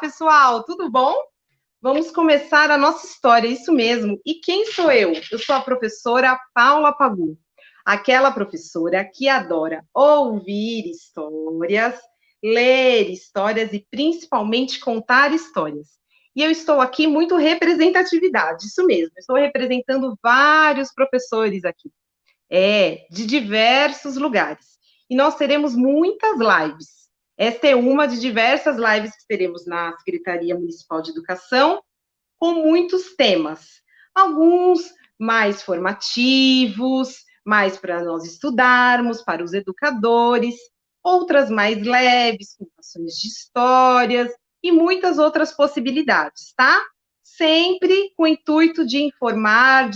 pessoal, tudo bom? Vamos começar a nossa história, isso mesmo. E quem sou eu? Eu sou a professora Paula Pagu, aquela professora que adora ouvir histórias, ler histórias e principalmente contar histórias. E eu estou aqui muito representatividade, isso mesmo. Estou representando vários professores aqui, de diversos lugares. E nós teremos muitas lives. Esta é uma de diversas lives que teremos na Secretaria Municipal de Educação, com muitos temas. Alguns mais formativos, mais para nós estudarmos, para os educadores, outras mais leves, contações de histórias e muitas outras possibilidades, tá? Sempre com o intuito de informar,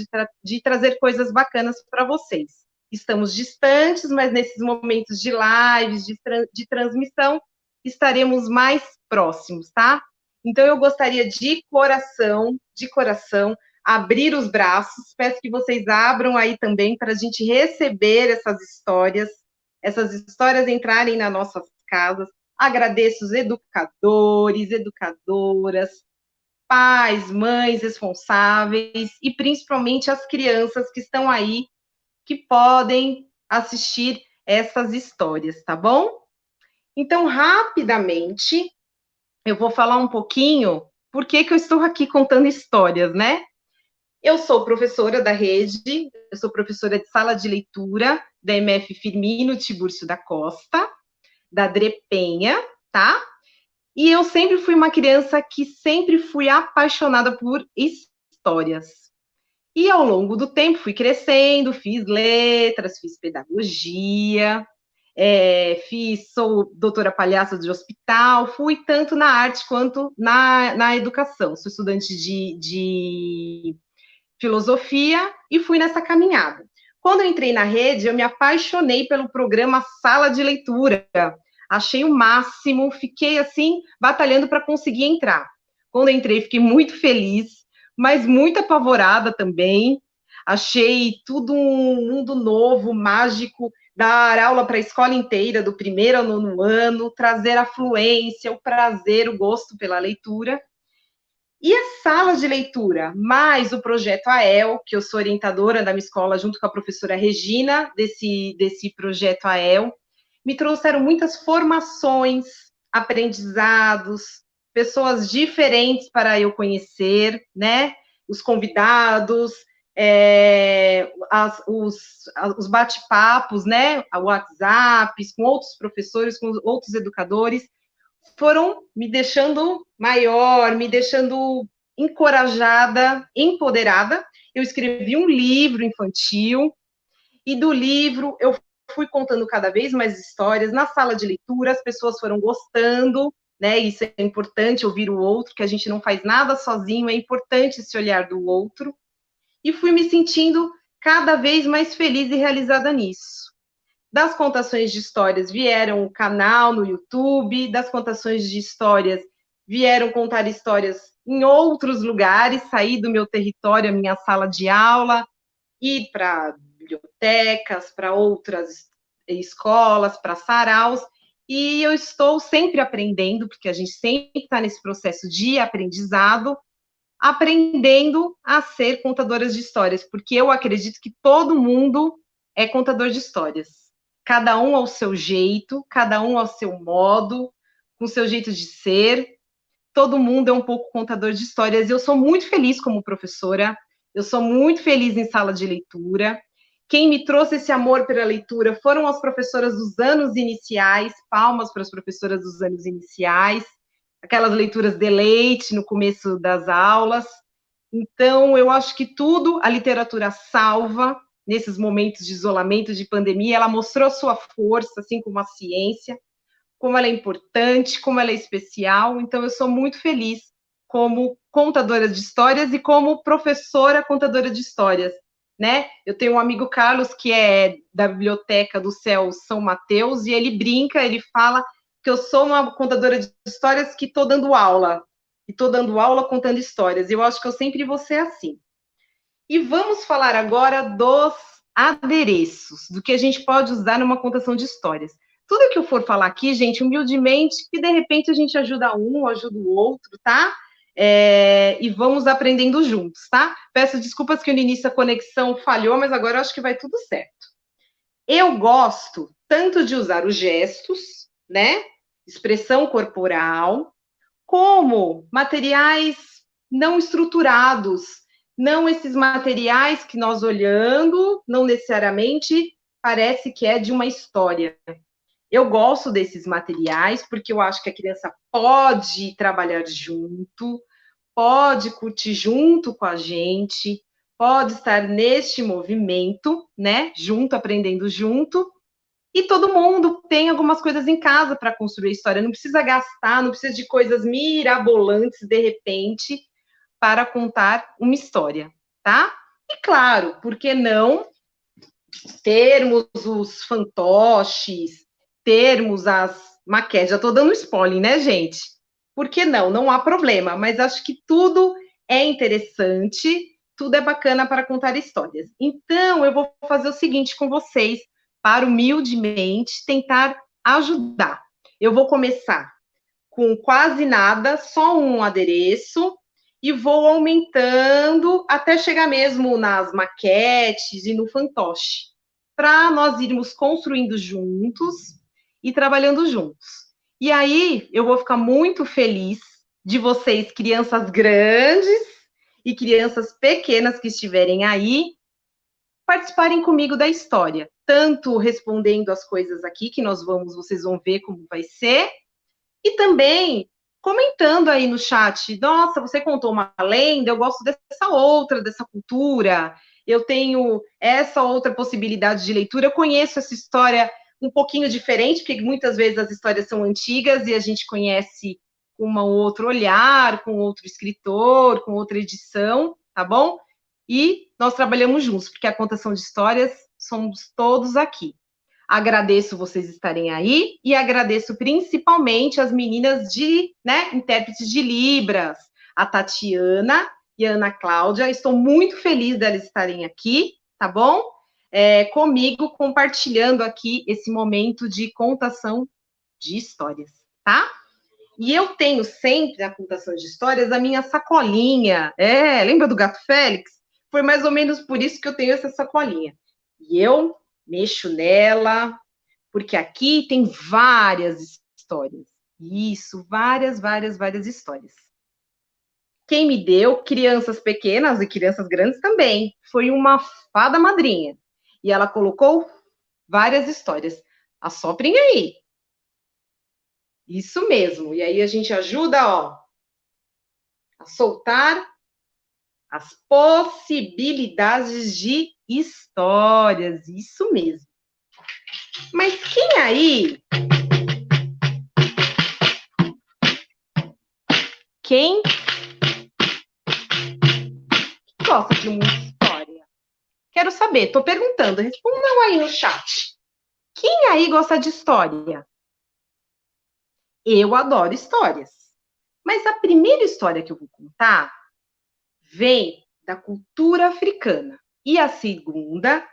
de trazer coisas bacanas para vocês. Estamos distantes, mas nesses momentos de lives, de transmissão, estaremos mais próximos, tá? Então, eu gostaria de coração, abrir os braços. Peço que vocês abram aí também para a gente receber essas histórias entrarem nas nossas casas. Agradeço os educadores, educadoras, pais, mães responsáveis e principalmente as crianças que estão aí, que podem assistir essas histórias, tá bom? Então, rapidamente, eu vou falar um pouquinho por que eu estou aqui contando histórias, né? Eu sou professora da rede, eu sou professora de sala de leitura da MF Firmino Tiburcio da Costa, da Dre Penha, tá? E eu sempre fui uma criança que sempre fui apaixonada por histórias. E ao longo do tempo fui crescendo, fiz letras, fiz pedagogia, sou doutora palhaça de hospital, fui tanto na arte quanto na educação. Sou estudante de filosofia e fui nessa caminhada. Quando eu entrei na rede, eu me apaixonei pelo programa Sala de Leitura. Achei o máximo, fiquei assim, batalhando para conseguir entrar. Quando eu entrei, fiquei muito feliz, mas muito apavorada também. Achei tudo um mundo novo, mágico, dar aula para a escola inteira, do primeiro ao nono ano, trazer a fluência, o prazer, o gosto pela leitura. E a sala de leitura, mais o projeto AEL, que eu sou orientadora da minha escola, junto com a professora Regina, desse projeto AEL, me trouxeram muitas formações, aprendizados, pessoas diferentes para eu conhecer, né? Os convidados, os bate-papos, né? WhatsApps, com outros professores, com outros educadores, foram me deixando maior, me deixando encorajada, empoderada. Eu escrevi um livro infantil, e do livro eu fui contando cada vez mais histórias. Na sala de leitura, as pessoas foram gostando, né? Isso é importante, ouvir o outro, que a gente não faz nada sozinho, é importante esse olhar do outro. E fui me sentindo cada vez mais feliz e realizada nisso. Das contações de histórias vieram o canal no YouTube, das contações de histórias vieram contar histórias em outros lugares, sair do meu território, a minha sala de aula, ir para bibliotecas, para outras escolas, para saraus, e eu estou sempre aprendendo, porque a gente sempre está nesse processo de aprendizado, aprendendo a ser contadoras de histórias, porque eu acredito que todo mundo é contador de histórias. Cada um ao seu jeito, cada um ao seu modo, com o seu jeito de ser. Todo mundo é um pouco contador de histórias. Eu sou muito feliz como professora, eu sou muito feliz em sala de leitura. Quem me trouxe esse amor pela leitura foram as professoras dos anos iniciais, palmas para as professoras dos anos iniciais, aquelas leituras de leite no começo das aulas. Então, eu acho que tudo a literatura salva nesses momentos de isolamento, de pandemia. Ela mostrou sua força, assim como a ciência, como ela é importante, como ela é especial. Então, eu sou muito feliz como contadora de histórias e como professora contadora de histórias, né? Eu tenho um amigo Carlos, que é da Biblioteca do Céu São Mateus, e ele brinca, ele fala que eu sou uma contadora de histórias que estou dando aula, e estou dando aula contando histórias. Eu acho que eu sempre vou ser assim. E vamos falar agora dos adereços, do que a gente pode usar numa contação de histórias. Tudo que eu for falar aqui, gente, humildemente, que de repente a gente ajuda um, ajuda o outro, tá? E vamos aprendendo juntos, tá? Peço desculpas que no início a conexão falhou, mas agora eu acho que vai tudo certo. Eu gosto tanto de usar os gestos, né? Expressão corporal, como materiais não estruturados, não esses materiais que nós olhando, não necessariamente parece que é de uma história. Eu gosto desses materiais porque eu acho que a criança pode trabalhar junto, pode curtir junto com a gente, pode estar neste movimento, né? Junto, aprendendo junto. E todo mundo tem algumas coisas em casa para construir história. Não precisa gastar, não precisa de coisas mirabolantes de repente para contar uma história, tá? E claro, por que não termos os fantoches, termos as maquetes? Já estou dando spoiler, né, gente? Por que não? Não há problema, mas acho que tudo é interessante, tudo é bacana para contar histórias. Então, eu vou fazer o seguinte com vocês, para humildemente tentar ajudar. Eu vou começar com quase nada, só um adereço, e vou aumentando até chegar mesmo nas maquetes e no fantoche, para nós irmos construindo juntos e trabalhando juntos. E aí eu vou ficar muito feliz de vocês, crianças grandes e crianças pequenas que estiverem aí, participarem comigo da história, tanto respondendo as coisas aqui que vocês vão ver como vai ser, e também comentando aí no chat, nossa, você contou uma lenda, eu gosto dessa outra, dessa cultura, eu tenho essa outra possibilidade de leitura, eu conheço essa história um pouquinho diferente, porque muitas vezes as histórias são antigas e a gente conhece com um outro olhar, com outro escritor, com outra edição, tá bom? E nós trabalhamos juntos, porque a contação de histórias somos todos aqui. Agradeço vocês estarem aí e agradeço principalmente as meninas intérpretes de Libras, a Tatiana e a Ana Cláudia. Estou muito feliz delas estarem aqui, tá bom? Comigo, compartilhando aqui esse momento de contação de histórias, tá? E eu tenho sempre na contação de histórias a minha sacolinha. Lembra do Gato Félix? Foi mais ou menos por isso que eu tenho essa sacolinha. E eu mexo nela, porque aqui tem várias histórias. Isso, várias histórias. Quem me deu, crianças pequenas e crianças grandes também, foi uma fada madrinha. E ela colocou várias histórias. Assoprem aí. Isso mesmo. E aí a gente ajuda, ó, a soltar as possibilidades de histórias. Isso mesmo. Mas quem aí? Quem gosta de uma história? Quero saber, tô perguntando. Respondam aí no chat. Quem aí gosta de história? Eu adoro histórias. Mas a primeira história que eu vou contar vem da cultura africana. E a segunda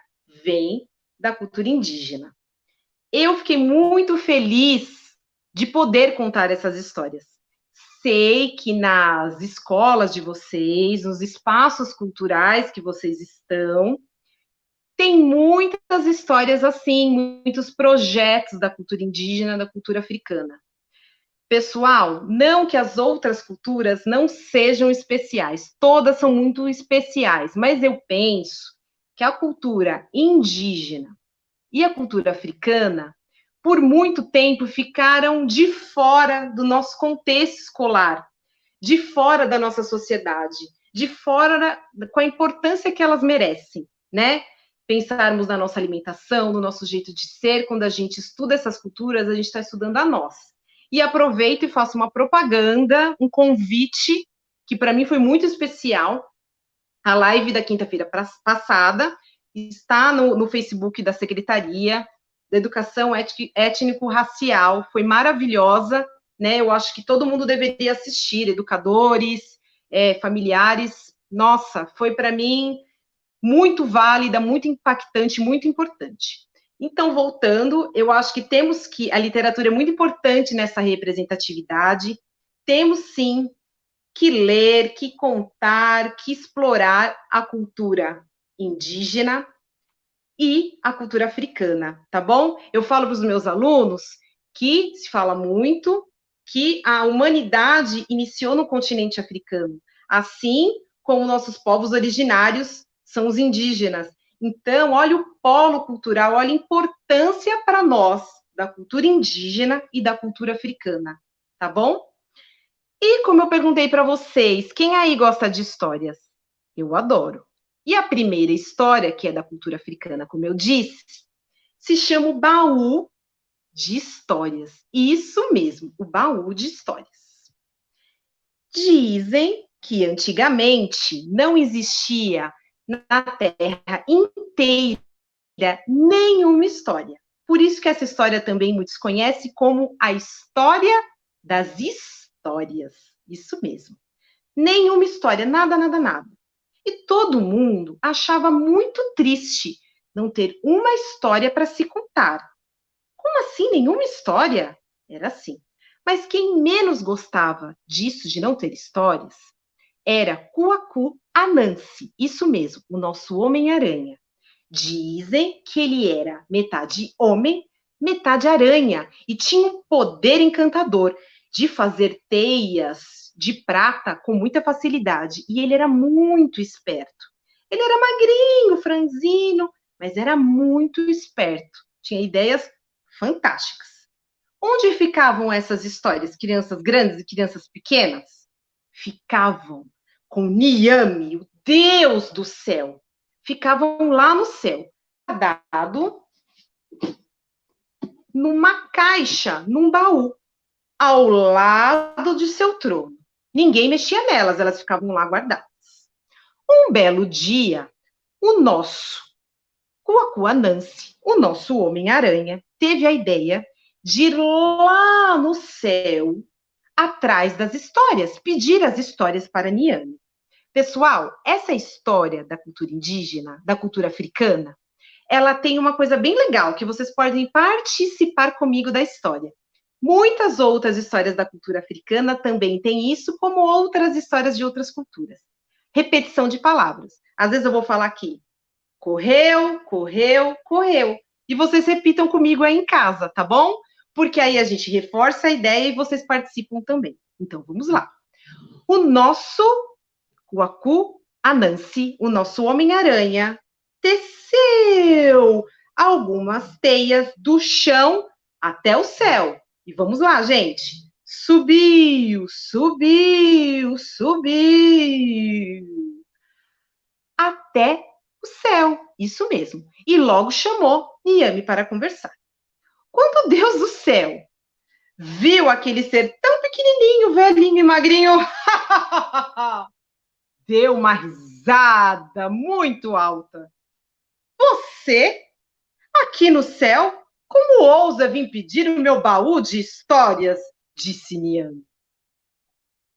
vem da cultura indígena. Eu fiquei muito feliz de poder contar essas histórias. Sei que nas escolas de vocês, nos espaços culturais que vocês estão, tem muitas histórias assim, muitos projetos da cultura indígena, da cultura africana. Pessoal, não que as outras culturas não sejam especiais, todas são muito especiais, mas eu penso que a cultura indígena e a cultura africana, por muito tempo, ficaram de fora do nosso contexto escolar, de fora da nossa sociedade, de fora com a importância que elas merecem, né? Pensarmos na nossa alimentação, no nosso jeito de ser, quando a gente estuda essas culturas, a gente está estudando a nós. E aproveito e faço uma propaganda, um convite, que para mim foi muito especial, a live da quinta-feira passada, está no Facebook da Secretaria da Educação Étnico-Racial, foi maravilhosa, né? Eu acho que todo mundo deveria assistir, educadores, familiares. Nossa, foi para mim muito válida, muito impactante, muito importante. Então, voltando, eu acho que temos que, a literatura é muito importante nessa representatividade, temos sim que ler, que contar, que explorar a cultura indígena e a cultura africana, tá bom? Eu falo para os meus alunos que se fala muito que a humanidade iniciou no continente africano, assim como nossos povos originários são os indígenas. Então, olha o polo cultural, olha a importância para nós da cultura indígena e da cultura africana, tá bom? E como eu perguntei para vocês, quem aí gosta de histórias? Eu adoro. E a primeira história, que é da cultura africana, como eu disse, se chama o Baú de Histórias. Isso mesmo, o Baú de Histórias. Dizem que antigamente não existia na Terra inteira nenhuma história. Por isso que essa história também muitos conhecem como a história das histórias. Isso mesmo. Nenhuma história, nada, nada, nada. E todo mundo achava muito triste não ter uma história para se contar. Como assim, nenhuma história? Era assim. Mas quem menos gostava disso, de não ter histórias, era Kuaku Anansi, isso mesmo, o nosso Homem-Aranha. Dizem que ele era metade homem, metade aranha, e tinha um poder encantador de fazer teias de prata com muita facilidade. E ele era muito esperto. Ele era magrinho, franzino, mas era muito esperto. Tinha ideias fantásticas. Onde ficavam essas histórias, crianças grandes e crianças pequenas? Ficavam com Niame, o Deus do céu. Ficavam lá no céu, guardado numa caixa, num baú, ao lado de seu trono. Ninguém mexia nelas, elas ficavam lá guardadas. Um belo dia, o nosso Kuakua Nancy, o nosso Homem-Aranha, teve a ideia de ir lá no céu, atrás das histórias, pedir as histórias para Niame. Pessoal, essa história da cultura indígena, da cultura africana, ela tem uma coisa bem legal, que vocês podem participar comigo da história. Muitas outras histórias da cultura africana também têm isso, como outras histórias de outras culturas. Repetição de palavras. Às vezes eu vou falar aqui, correu, correu, correu. E vocês repitam comigo aí em casa, tá bom? Porque aí a gente reforça a ideia e vocês participam também. Então, vamos lá. O nosso Kuaku Anansi, o nosso Homem-Aranha, teceu algumas teias do chão até o céu. E vamos lá, gente. Subiu, subiu, subiu. Até o céu, isso mesmo. E logo chamou Niame para conversar. Quando Deus do céu viu aquele ser tão pequenininho, velhinho e magrinho, deu uma risada muito alta. Você, aqui no céu, como ousa vir pedir o meu baú de histórias? Disse Niame.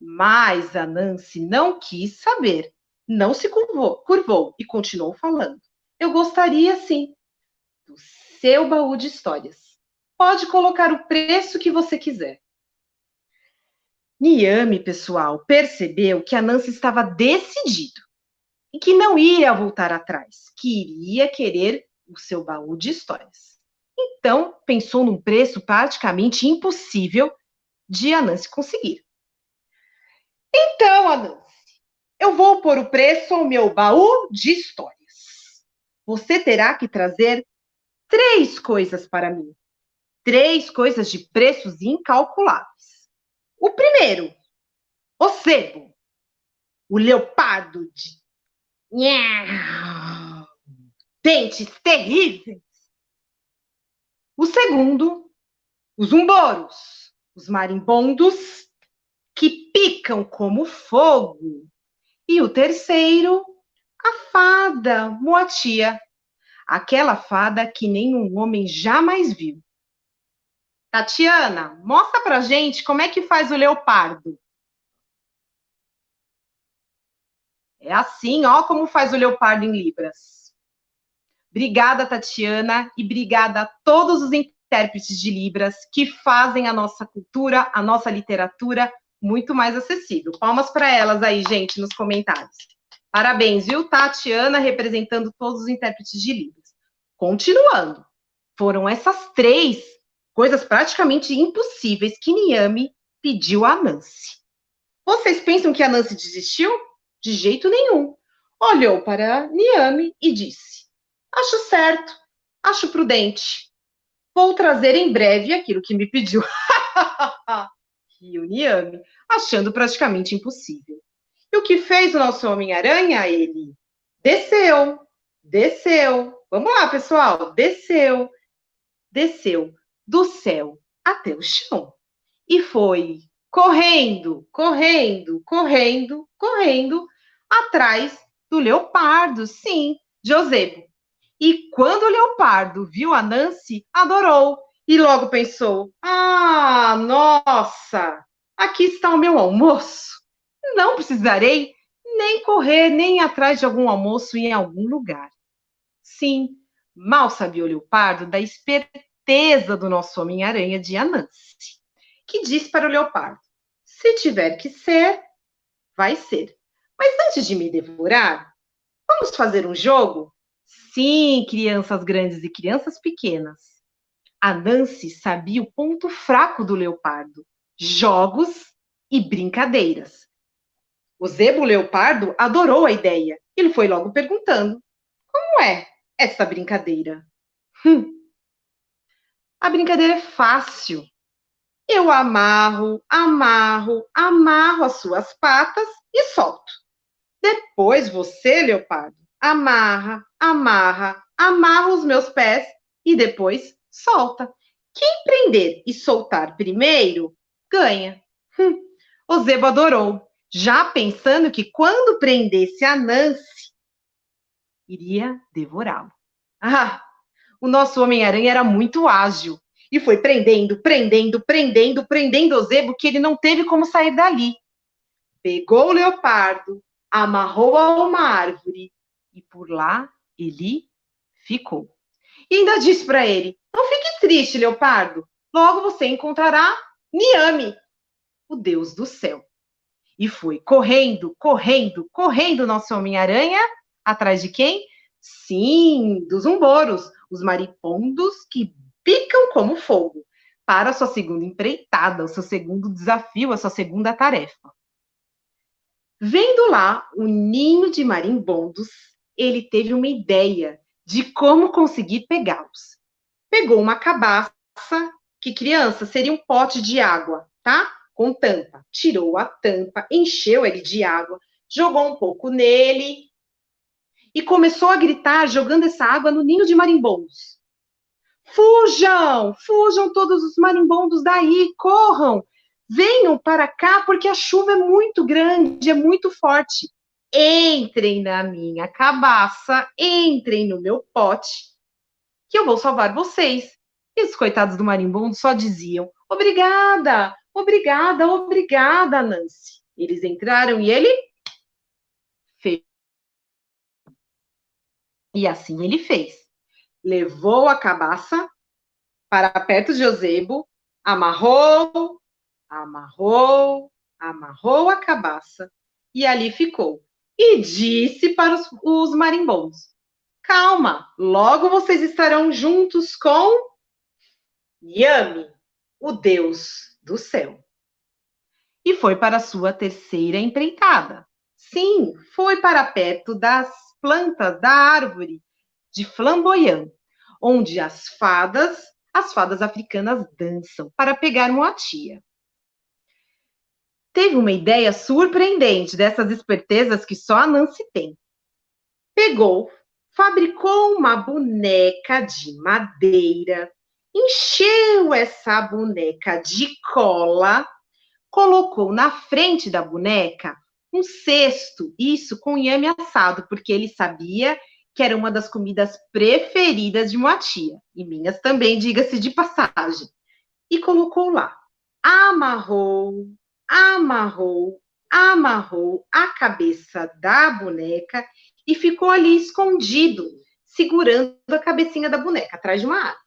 Mas a Nancy não quis saber, não se curvou e continuou falando. Eu gostaria, sim, do seu baú de histórias. Pode colocar o preço que você quiser. Niame, pessoal, percebeu que a Nancy estava decidido e que não ia voltar atrás, que iria querer o seu baú de histórias. Então, pensou num preço praticamente impossível de a Nancy conseguir. Então, Nancy, eu vou pôr o preço ao meu baú de histórias. Você terá que trazer 3 coisas para mim. 3 coisas de preços incalculáveis. O primeiro, o sebo, o leopardo de dentes terríveis. O segundo, os umboros, os marimbondos que picam como fogo. E o terceiro, a fada Moatia, aquela fada que nenhum homem jamais viu. Tatiana, mostra pra gente como é que faz o leopardo. É assim, ó, como faz o leopardo em libras. Obrigada, Tatiana, e obrigada a todos os intérpretes de Libras que fazem a nossa cultura, a nossa literatura muito mais acessível. Palmas para elas aí, gente, nos comentários. Parabéns, viu, Tatiana, representando todos os intérpretes de Libras. Continuando, foram essas 3 coisas praticamente impossíveis que Niame pediu a Nancy. Vocês pensam que a Nancy desistiu? De jeito nenhum. Olhou para Niame e disse: acho certo, acho prudente. Vou trazer em breve aquilo que me pediu. Riu Niame, achando praticamente impossível. E o que fez o nosso Homem-Aranha? Ele desceu, desceu. Vamos lá, pessoal. Desceu, desceu do céu até o chão. E foi correndo, correndo, correndo, correndo atrás do leopardo, sim, Josebo. E quando o leopardo viu a Nancy, adorou e logo pensou: ah, nossa, aqui está o meu almoço. Não precisarei nem correr, nem ir atrás de algum almoço em algum lugar. Sim, mal sabia o leopardo da esperteza do nosso Homem-Aranha de Anansi, que disse para o leopardo: se tiver que ser, vai ser. Mas antes de me devorar, vamos fazer um jogo? Sim, crianças grandes e crianças pequenas. A Nancy sabia o ponto fraco do leopardo: jogos e brincadeiras. O Zebo Leopardo adorou a ideia. Ele foi logo perguntando: como é essa brincadeira? A brincadeira é fácil. Eu amarro, amarro, amarro as suas patas e solto. Depois você, leopardo, amarra, amarra, amarra os meus pés e depois solta. Quem prender e soltar primeiro, ganha. O Zebo adorou, já pensando que quando prendesse a Nancy, iria devorá-lo. Ah, o nosso Homem-Aranha era muito ágil e foi prendendo, prendendo, prendendo, prendendo o Zebo que ele não teve como sair dali. Pegou o leopardo, amarrou a uma árvore e por lá ele ficou. E ainda disse para ele: não fique triste, leopardo, logo você encontrará Niame, o Deus do céu. E foi correndo, correndo, correndo nosso Homem-Aranha, atrás de quem? Sim, dos umboros, os maripondos que picam como fogo, para a sua segunda empreitada, o seu segundo desafio, a sua segunda tarefa. Vendo lá o ninho de marimbondos, ele teve uma ideia de como conseguir pegá-los. Pegou uma cabaça, que criança seria um pote de água, tá? Com tampa. Tirou a tampa, encheu ele de água, jogou um pouco nele e começou a gritar, jogando essa água no ninho de marimbondos. Fujam! Fujam todos os marimbondos daí, corram! Venham para cá porque a chuva é muito grande, é muito forte. Entrem na minha cabaça, entrem no meu pote, que eu vou salvar vocês. E os coitados do marimbondo só diziam: obrigada, obrigada, obrigada, Nancy. Eles entraram e ele fez. E assim ele fez. Levou a cabaça para perto de Josebo, amarrou, amarrou, amarrou a cabaça e ali ficou. E disse para os marimbondos: calma, logo vocês estarão juntos com Yami, o Deus do céu. E foi para a sua terceira empreitada. Sim, foi para perto das plantas da árvore de Flamboyant, onde as fadas africanas dançam para pegar Moatia. Teve uma ideia surpreendente dessas espertezas que só a Nancy tem. Pegou, fabricou uma boneca de madeira, encheu essa boneca de cola, colocou na frente da boneca um cesto, isso com inhame assado, porque ele sabia que era uma das comidas preferidas de Moatia, e minhas também, diga-se de passagem. E colocou lá, amarrou, amarrou, amarrou a cabeça da boneca e ficou ali escondido, segurando a cabecinha da boneca atrás de uma árvore.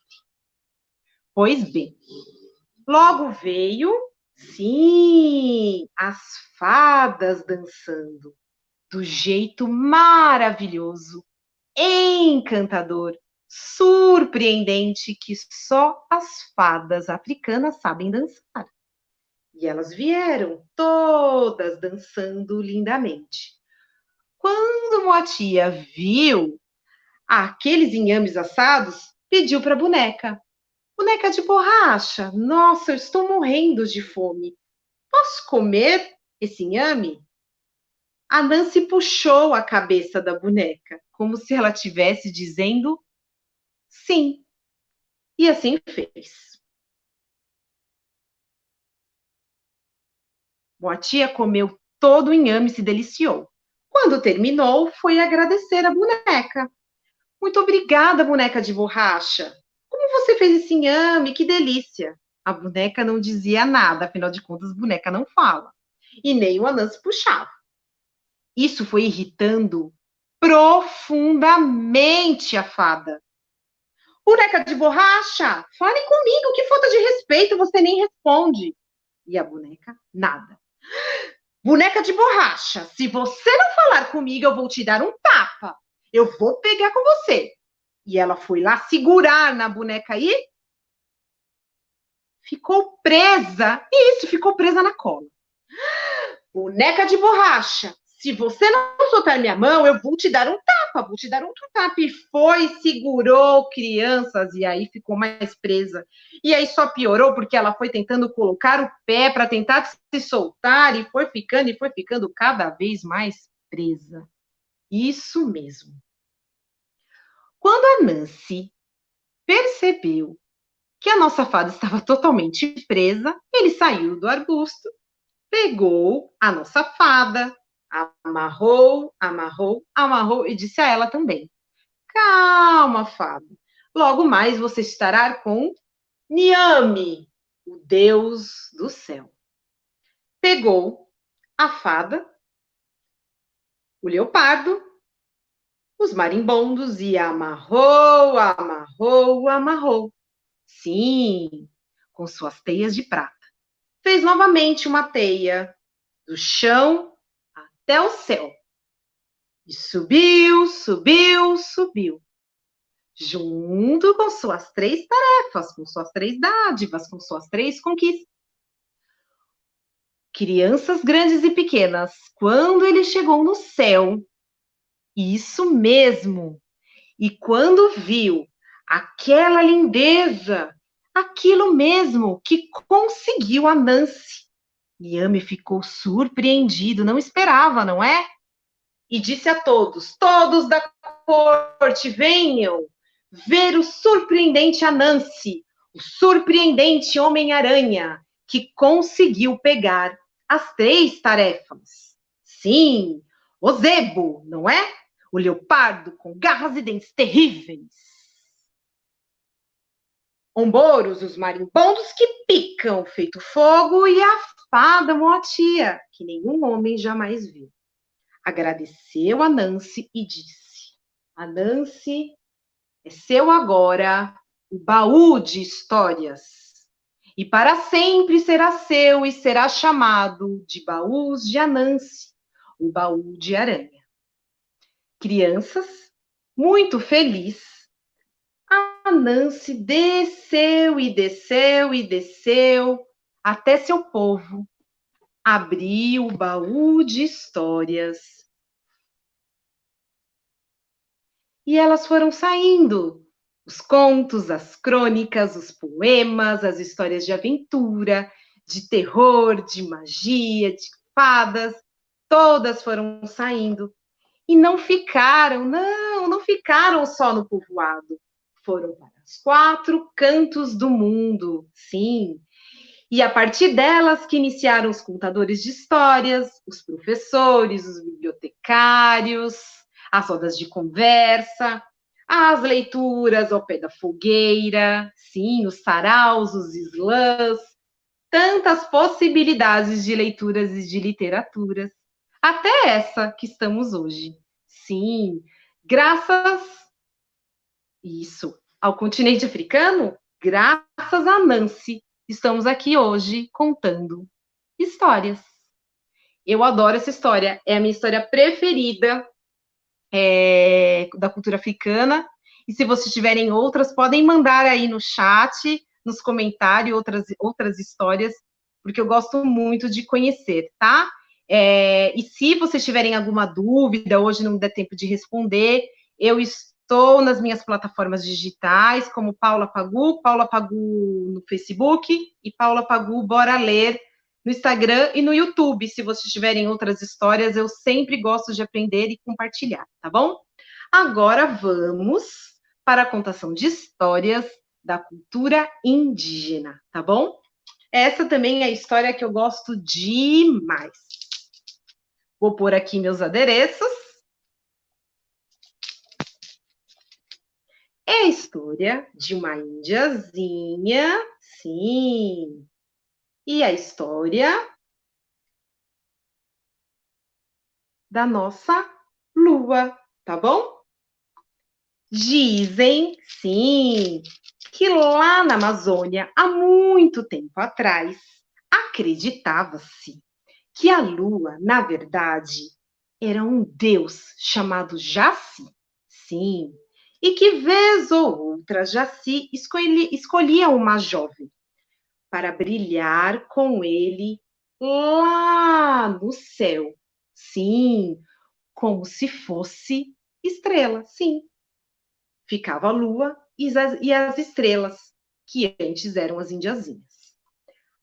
Pois bem, logo veio, sim, as fadas dançando, do jeito maravilhoso, encantador, surpreendente que só as fadas africanas sabem dançar. E elas vieram, todas dançando lindamente. Quando Moatia viu aqueles inhames assados, pediu para a boneca. Boneca de borracha, nossa, eu estou morrendo de fome. Posso comer esse inhame? A Nancy puxou a cabeça da boneca, como se ela estivesse dizendo sim. E assim fez. Moatia comeu todo o inhame e se deliciou. Quando terminou, foi agradecer a boneca. Muito obrigada, boneca de borracha. Como você fez esse inhame? Que delícia. A boneca não dizia nada, afinal de contas, boneca não fala. E nem o Anansi puxava. Isso foi irritando profundamente a fada. Boneca de borracha, fale comigo, que falta de respeito, você nem responde. E a boneca, nada. Boneca de borracha, se você não falar comigo, eu vou te dar um tapa. Eu vou pegar com você. E ela foi lá segurar na boneca aí. Ficou presa. Isso, ficou presa na cola. Boneca de borracha, se você não soltar minha mão, eu vou te dar um tapa, vou te dar um tapa. E foi, segurou crianças, e aí ficou mais presa. E aí só piorou, porque ela foi tentando colocar o pé para tentar se soltar, e foi ficando cada vez mais presa. Isso mesmo. Quando a Nancy percebeu que a nossa fada estava totalmente presa, ele saiu do arbusto, pegou a nossa fada, amarrou, amarrou, amarrou e disse a ela também: calma, fada. Logo mais você estará com Niame, o Deus do céu. Pegou a fada, o leopardo, os marimbondos e amarrou, amarrou, amarrou. Sim, com suas teias de prata. Fez novamente uma teia do chão até o céu. E subiu, subiu, subiu. Junto com suas 3 tarefas, com suas 3 dádivas, com suas 3 conquistas. Crianças grandes e pequenas, quando ele chegou no céu, isso mesmo, e quando viu aquela lindeza, aquilo mesmo que conseguiu a Nancy, Niame ficou surpreendido, não esperava, não é? E disse a todos, todos da corte, venham ver o surpreendente Anansi, o surpreendente Homem-Aranha, que conseguiu pegar as 3 tarefas. Sim, o Zebo, não é? O leopardo com garras e dentes terríveis. Omboros, os marimbondos que picam, feito fogo, e a fada Moatia, que nenhum homem jamais viu. Agradeceu a Nancy e disse: a Nancy, é seu agora o baú de histórias. E para sempre será seu e será chamado de baús de Anansi, o baú de aranha. Crianças, muito feliz, a Nancy desceu e desceu e desceu até seu povo. Abriu o baú de histórias. E elas foram saindo. Os contos, as crônicas, os poemas, as histórias de aventura, de terror, de magia, de fadas, todas foram saindo. E não ficaram, não ficaram só no povoado. Foram para os 4 cantos do mundo, sim. E a partir delas que iniciaram os contadores de histórias, os professores, os bibliotecários, as rodas de conversa, as leituras ao pé da fogueira, sim, os saraus, os slams, tantas possibilidades de leituras e de literaturas, até essa que estamos hoje. Sim, graças Isso. Ao continente africano, graças a Nancy, estamos aqui hoje contando histórias. Eu adoro essa história, é a minha história preferida da cultura africana. E se vocês tiverem outras, podem mandar aí no chat, nos comentários, outras histórias, porque eu gosto muito de conhecer, tá? E se vocês tiverem alguma dúvida, hoje não der tempo de responder, eu estou nas minhas plataformas digitais, como Paula Pagu no Facebook e Paula Pagu Bora Ler no Instagram e no YouTube. Se vocês tiverem outras histórias, eu sempre gosto de aprender e compartilhar, tá bom? Agora vamos para a contação de histórias da cultura indígena, tá bom? Essa também é a história que eu gosto demais. Vou pôr aqui meus adereços. É a história de uma índiazinha, sim. E a história da nossa lua, tá bom? Dizem, sim, que lá na Amazônia, há muito tempo atrás, acreditava-se que a lua, na verdade, era um deus chamado Jaci. Sim, e que vez ou outra Jaci escolhia uma jovem para brilhar com ele lá no céu. Sim, como se fosse estrela, sim. Ficava a lua e as estrelas, que antes eram as indiazinhas.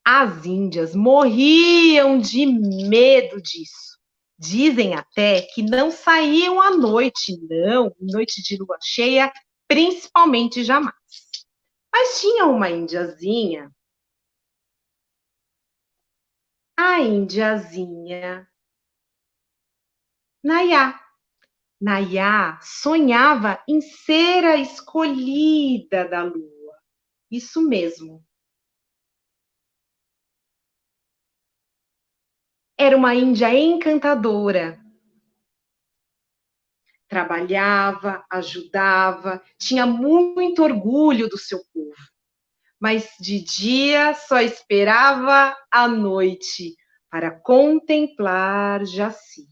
As índias morriam de medo disso. Dizem até que não saíam à noite, não, noite de lua cheia, principalmente jamais. Mas tinha uma indiazinha, a indiazinha Nayá. Nayá sonhava em ser a escolhida da lua. Isso mesmo. Era uma índia encantadora. Trabalhava, ajudava, tinha muito orgulho do seu povo. Mas de dia só esperava a noite para contemplar Jaci.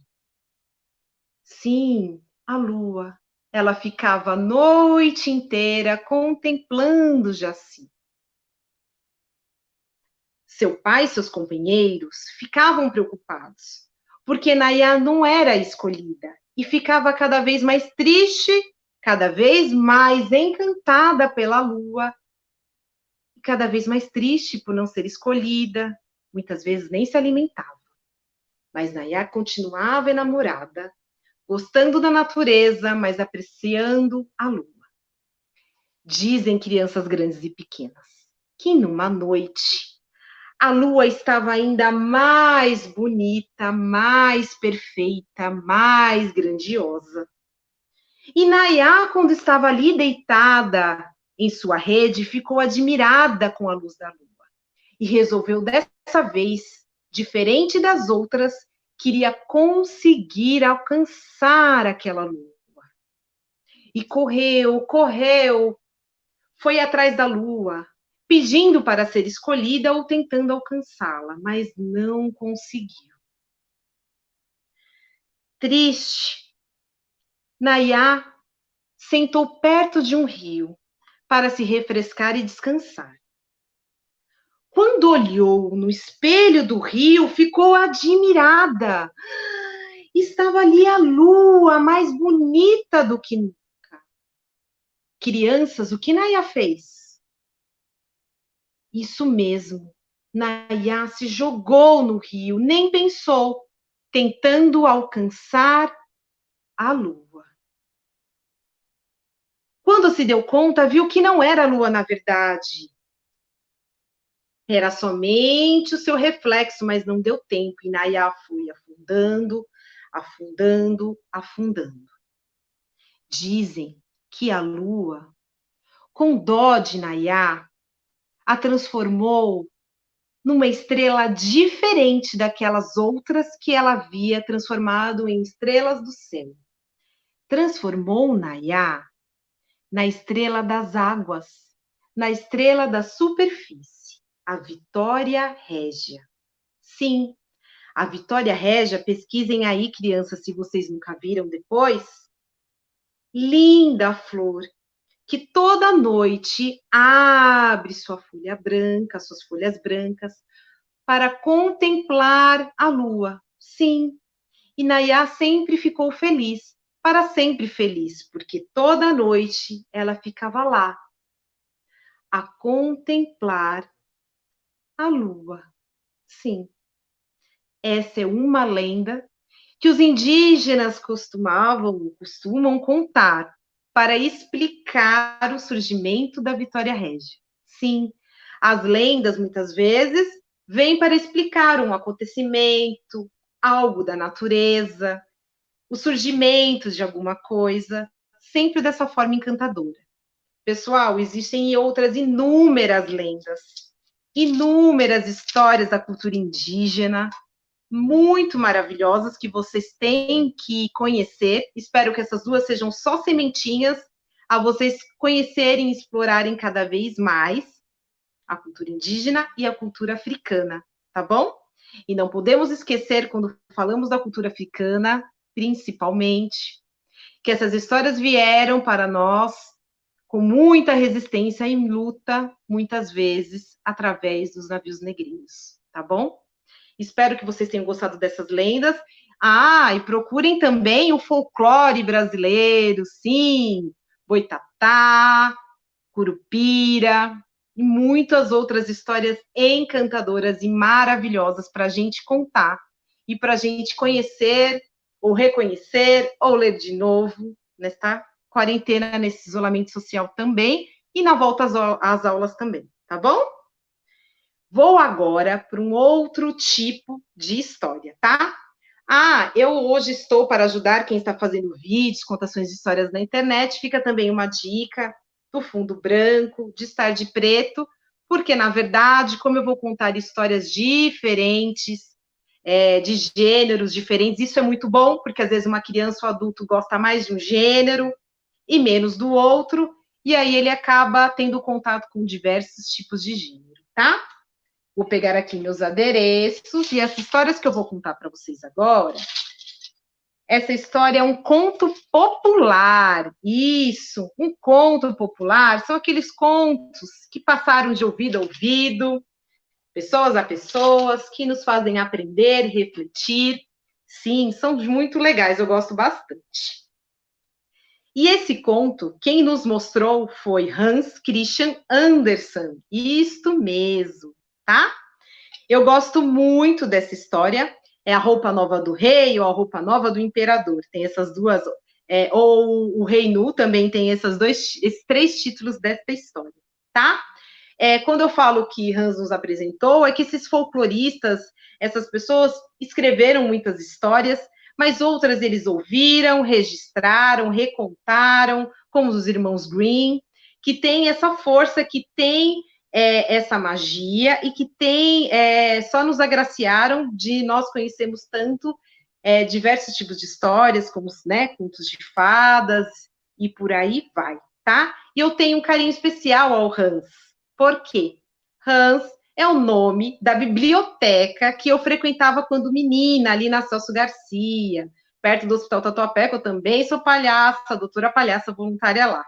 Sim, a lua. Ela ficava a noite inteira contemplando Jaci. Seu pai e seus companheiros ficavam preocupados, porque Nayá não era escolhida e ficava cada vez mais triste, cada vez mais encantada pela lua, e cada vez mais triste por não ser escolhida, muitas vezes nem se alimentava. Mas Nayá continuava enamorada, gostando da natureza, mas apreciando a lua. Dizem crianças grandes e pequenas que numa noite a lua estava ainda mais bonita, mais perfeita, mais grandiosa. E Nayá, quando estava ali deitada em sua rede, ficou admirada com a luz da lua e resolveu dessa vez, diferente das outras, queria conseguir alcançar aquela lua. E correu, correu, foi atrás da lua, pedindo para ser escolhida ou tentando alcançá-la, mas não conseguiu. Triste, Nayá sentou perto de um rio para se refrescar e descansar. Quando olhou no espelho do rio, ficou admirada. Estava ali a lua, mais bonita do que nunca. Crianças, o que Nayá fez? Isso mesmo. Nayá se jogou no rio, nem pensou, tentando alcançar a lua. Quando se deu conta, viu que não era a lua na verdade. Era somente o seu reflexo, mas não deu tempo. E Nayá foi afundando, afundando, afundando. Dizem que a lua, com dó de Nayá, a transformou numa estrela diferente daquelas outras que ela havia transformado em estrelas do céu. Transformou Nayá na estrela das águas, na estrela da superfície, a Vitória Régia. Sim, a Vitória Régia, pesquisem aí, crianças, se vocês nunca viram depois. Linda flor, que toda noite abre sua folha branca, suas folhas brancas, para contemplar a lua. Sim, e Nayá sempre ficou feliz, para sempre feliz, porque toda noite ela ficava lá, a contemplar a lua. Sim, essa é uma lenda que os indígenas costumam contar para explicar o surgimento da Vitória Régia. Sim, as lendas muitas vezes vêm para explicar um acontecimento, algo da natureza, o surgimento de alguma coisa, sempre dessa forma encantadora. Pessoal, existem outras inúmeras lendas, inúmeras histórias da cultura indígena, muito maravilhosas que vocês têm que conhecer. Espero que essas duas sejam só sementinhas a vocês conhecerem e explorarem cada vez mais a cultura indígena e a cultura africana, tá bom? E não podemos esquecer, quando falamos da cultura africana, principalmente, que essas histórias vieram para nós com muita resistência e luta, muitas vezes, através dos navios negrinhos, tá bom? Espero que vocês tenham gostado dessas lendas. Ah, e procurem também o folclore brasileiro, sim, Boitatá, Curupira e muitas outras histórias encantadoras e maravilhosas para a gente contar e para a gente conhecer, ou reconhecer, ou ler de novo nesta quarentena, nesse isolamento social também, e na volta às aulas também, tá bom? Vou agora para um outro tipo de história, tá? Ah, eu hoje estou para ajudar quem está fazendo vídeos, contações de histórias na internet. Fica também uma dica do fundo branco, de estar de preto, porque, na verdade, como eu vou contar histórias diferentes, de gêneros diferentes, isso é muito bom, porque às vezes uma criança ou adulto gosta mais de um gênero e menos do outro, e aí ele acaba tendo contato com diversos tipos de gênero, tá? Vou pegar aqui meus adereços e as histórias que eu vou contar para vocês agora. Essa história é um conto popular. Isso, um conto popular. São aqueles contos que passaram de ouvido a ouvido, pessoas a pessoas, que nos fazem aprender, refletir. Sim, são muito legais, eu gosto bastante. E esse conto, quem nos mostrou foi Hans Christian Andersen. Isto mesmo, tá? Eu gosto muito dessa história. É a roupa nova do rei ou a roupa nova do imperador. Tem essas duas. Ou o Rei Nu também tem esses três títulos dessa história, tá? Quando eu falo que Hans nos apresentou, é que esses folcloristas, essas pessoas escreveram muitas histórias, mas outras eles ouviram, registraram, recontaram, como os irmãos Grimm, que tem essa força, que tem essa magia e que tem, só nos agraciaram de nós conhecermos tanto diversos tipos de histórias, como, né, contos de fadas e por aí vai, tá? E eu tenho um carinho especial ao Hans. Por quê? Hans é o nome da biblioteca que eu frequentava quando menina, ali na Celso Garcia, perto do Hospital Tatuapé, que eu também sou palhaça, doutora palhaça voluntária lá.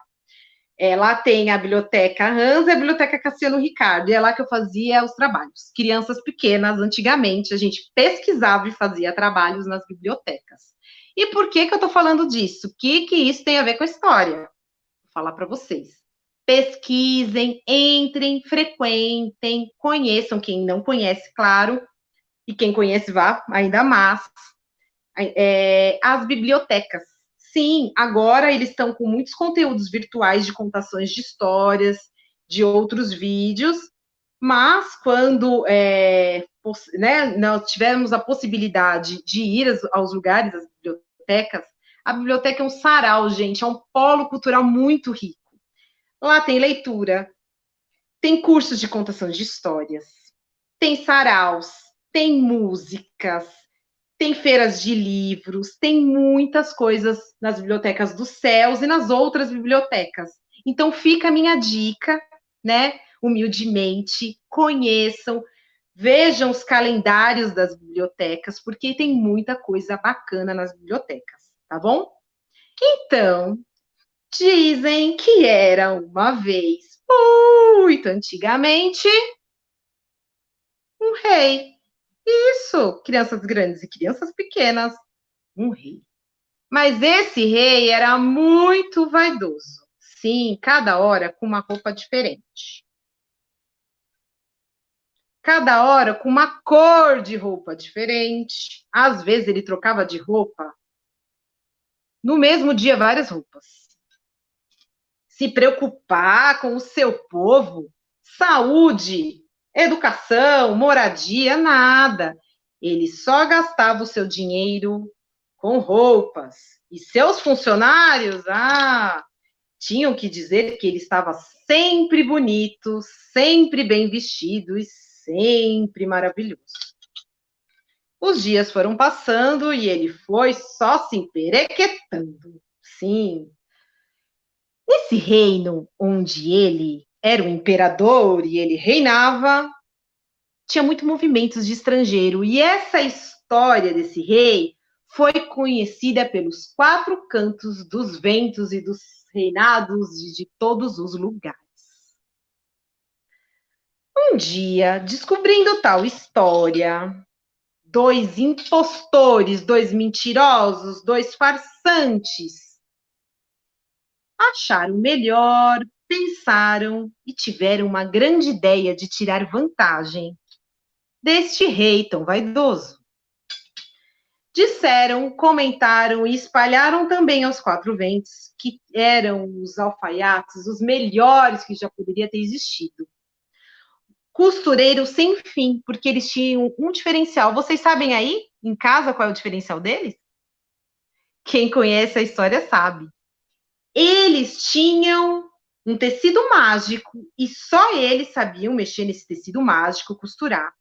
Lá tem a biblioteca Hans e a biblioteca Cassiano Ricardo, e é lá que eu fazia os trabalhos. Crianças pequenas, antigamente, a gente pesquisava e fazia trabalhos nas bibliotecas. E por que eu estou falando disso? O que isso tem a ver com a história? Vou falar para vocês. Pesquisem, entrem, frequentem, conheçam quem não conhece, claro, e quem conhece vá ainda mais, as bibliotecas. Sim, agora eles estão com muitos conteúdos virtuais de contações de histórias, de outros vídeos, mas quando nós tivemos a possibilidade de ir aos lugares, às bibliotecas, a biblioteca é um sarau, gente, é um polo cultural muito rico. Lá tem leitura, tem cursos de contação de histórias, tem saraus, tem músicas, tem feiras de livros, tem muitas coisas nas bibliotecas dos céus e nas outras bibliotecas. Então fica a minha dica, né? Humildemente, conheçam, vejam os calendários das bibliotecas, porque tem muita coisa bacana nas bibliotecas, tá bom? Então, dizem que era uma vez, muito antigamente, um rei. Isso, crianças grandes e crianças pequenas, um rei. Mas esse rei era muito vaidoso. Sim, cada hora com uma roupa diferente. Cada hora com uma cor de roupa diferente. Às vezes ele trocava de roupa no mesmo dia, várias roupas. Se preocupar com o seu povo, saúde, educação, moradia, nada. Ele só gastava o seu dinheiro com roupas. E seus funcionários, tinham que dizer que ele estava sempre bonito, sempre bem vestido e sempre maravilhoso. Os dias foram passando e ele foi só se emperequetando. Sim. Nesse reino onde ele era o imperador e ele reinava, tinha muito movimentos de estrangeiro. E essa história desse rei foi conhecida pelos quatro cantos dos ventos e dos reinados de todos os lugares. Um dia, descobrindo tal história, dois impostores, dois mentirosos, dois farsantes, acharam melhor, pensaram e tiveram uma grande ideia de tirar vantagem deste rei tão vaidoso. Disseram, comentaram e espalharam também aos quatro ventos que eram os alfaiates, os melhores que já poderia ter existido. Costureiros sem fim, porque eles tinham um diferencial. Vocês sabem aí, em casa, qual é o diferencial deles? Quem conhece a história sabe. Eles tinham um tecido mágico e só eles sabiam mexer nesse tecido mágico, costurar,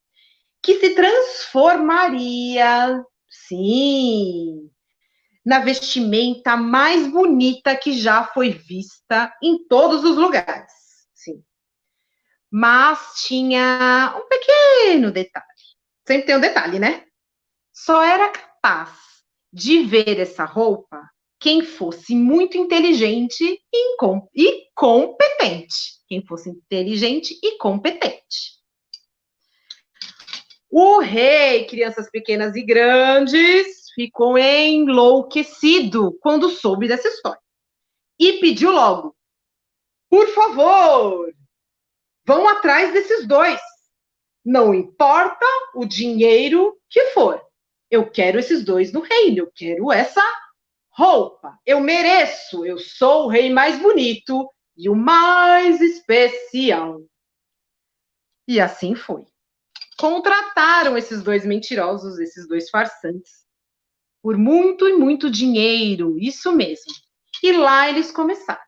que se transformaria, sim, na vestimenta mais bonita que já foi vista em todos os lugares. Sim. Mas tinha um pequeno detalhe. Sempre tem um detalhe, né? Só era capaz de ver essa roupa quem fosse muito inteligente e competente. Quem fosse inteligente e competente. O rei, crianças pequenas e grandes, ficou enlouquecido quando soube dessa história. E pediu logo: por favor, vão atrás desses dois. Não importa o dinheiro que for. Eu quero esses dois no reino. Eu quero essa roupa. Eu mereço. Eu sou o rei mais bonito e o mais especial. E assim foi. Contrataram esses dois mentirosos, esses dois farsantes, por muito e muito dinheiro, isso mesmo. E lá eles começaram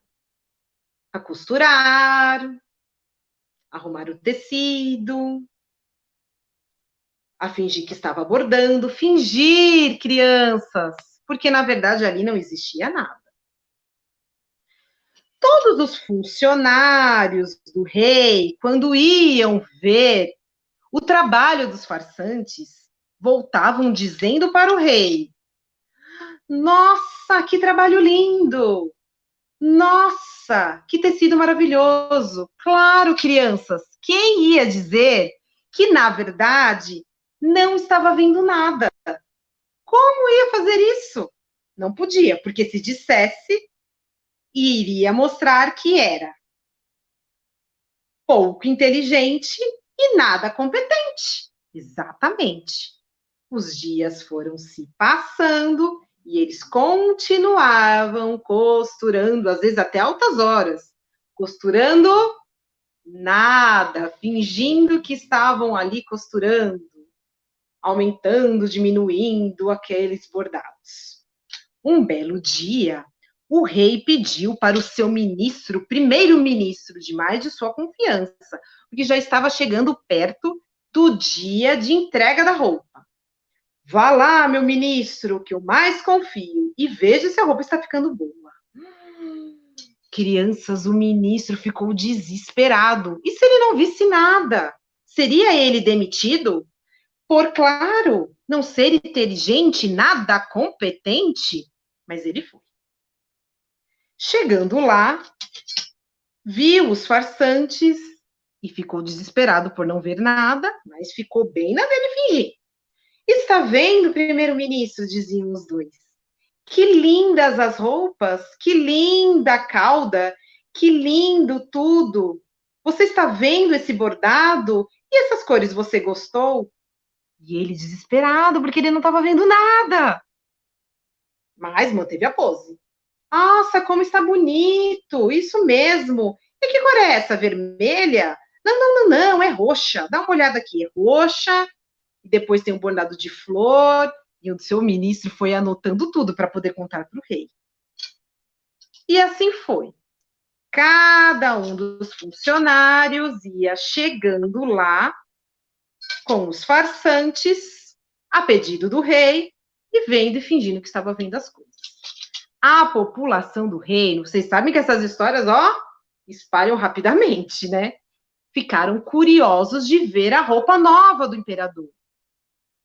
a costurar, arrumar o tecido, a fingir que estava bordando, fingir, crianças, porque na verdade ali não existia nada. Todos os funcionários do rei, quando iam ver o trabalho dos farsantes, voltavam dizendo para o rei: nossa, que trabalho lindo! Nossa, que tecido maravilhoso! Claro, crianças, quem ia dizer que, na verdade, não estava vendo nada? Como ia fazer isso? Não podia, porque se dissesse, iria mostrar que era pouco inteligente e nada competente. Exatamente. Os dias foram se passando e eles continuavam costurando, às vezes até altas horas, costurando nada, fingindo que estavam ali costurando, aumentando, diminuindo aqueles bordados. Um belo dia, o rei pediu para o seu ministro, primeiro-ministro de mais de sua confiança, porque já estava chegando perto do dia de entrega da roupa. Vá lá, meu ministro, que eu mais confio, e veja se a roupa está ficando boa. Crianças, o ministro ficou desesperado. E se ele não visse nada? Seria ele demitido? Por claro, não ser inteligente, nada competente? Mas ele foi. Chegando lá, viu os farsantes e ficou desesperado por não ver nada, mas ficou bem na dele fingir. Está vendo, primeiro-ministro, diziam os dois. Que lindas as roupas, que linda a cauda, que lindo tudo. Você está vendo esse bordado? E essas cores você gostou? E ele desesperado, porque ele não estava vendo nada. Mas manteve a pose. Nossa, como está bonito! Isso mesmo! E que cor é essa? Vermelha? Não, não, não, não, é roxa. Dá uma olhada aqui, é roxa. E depois tem um bordado de flor. E o seu ministro foi anotando tudo para poder contar para o rei. E assim foi. Cada um dos funcionários ia chegando lá com os farsantes, a pedido do rei, e vendo e fingindo que estava vendo as coisas. A população do reino, vocês sabem que essas histórias, espalham rapidamente, né? Ficaram curiosos de ver a roupa nova do imperador.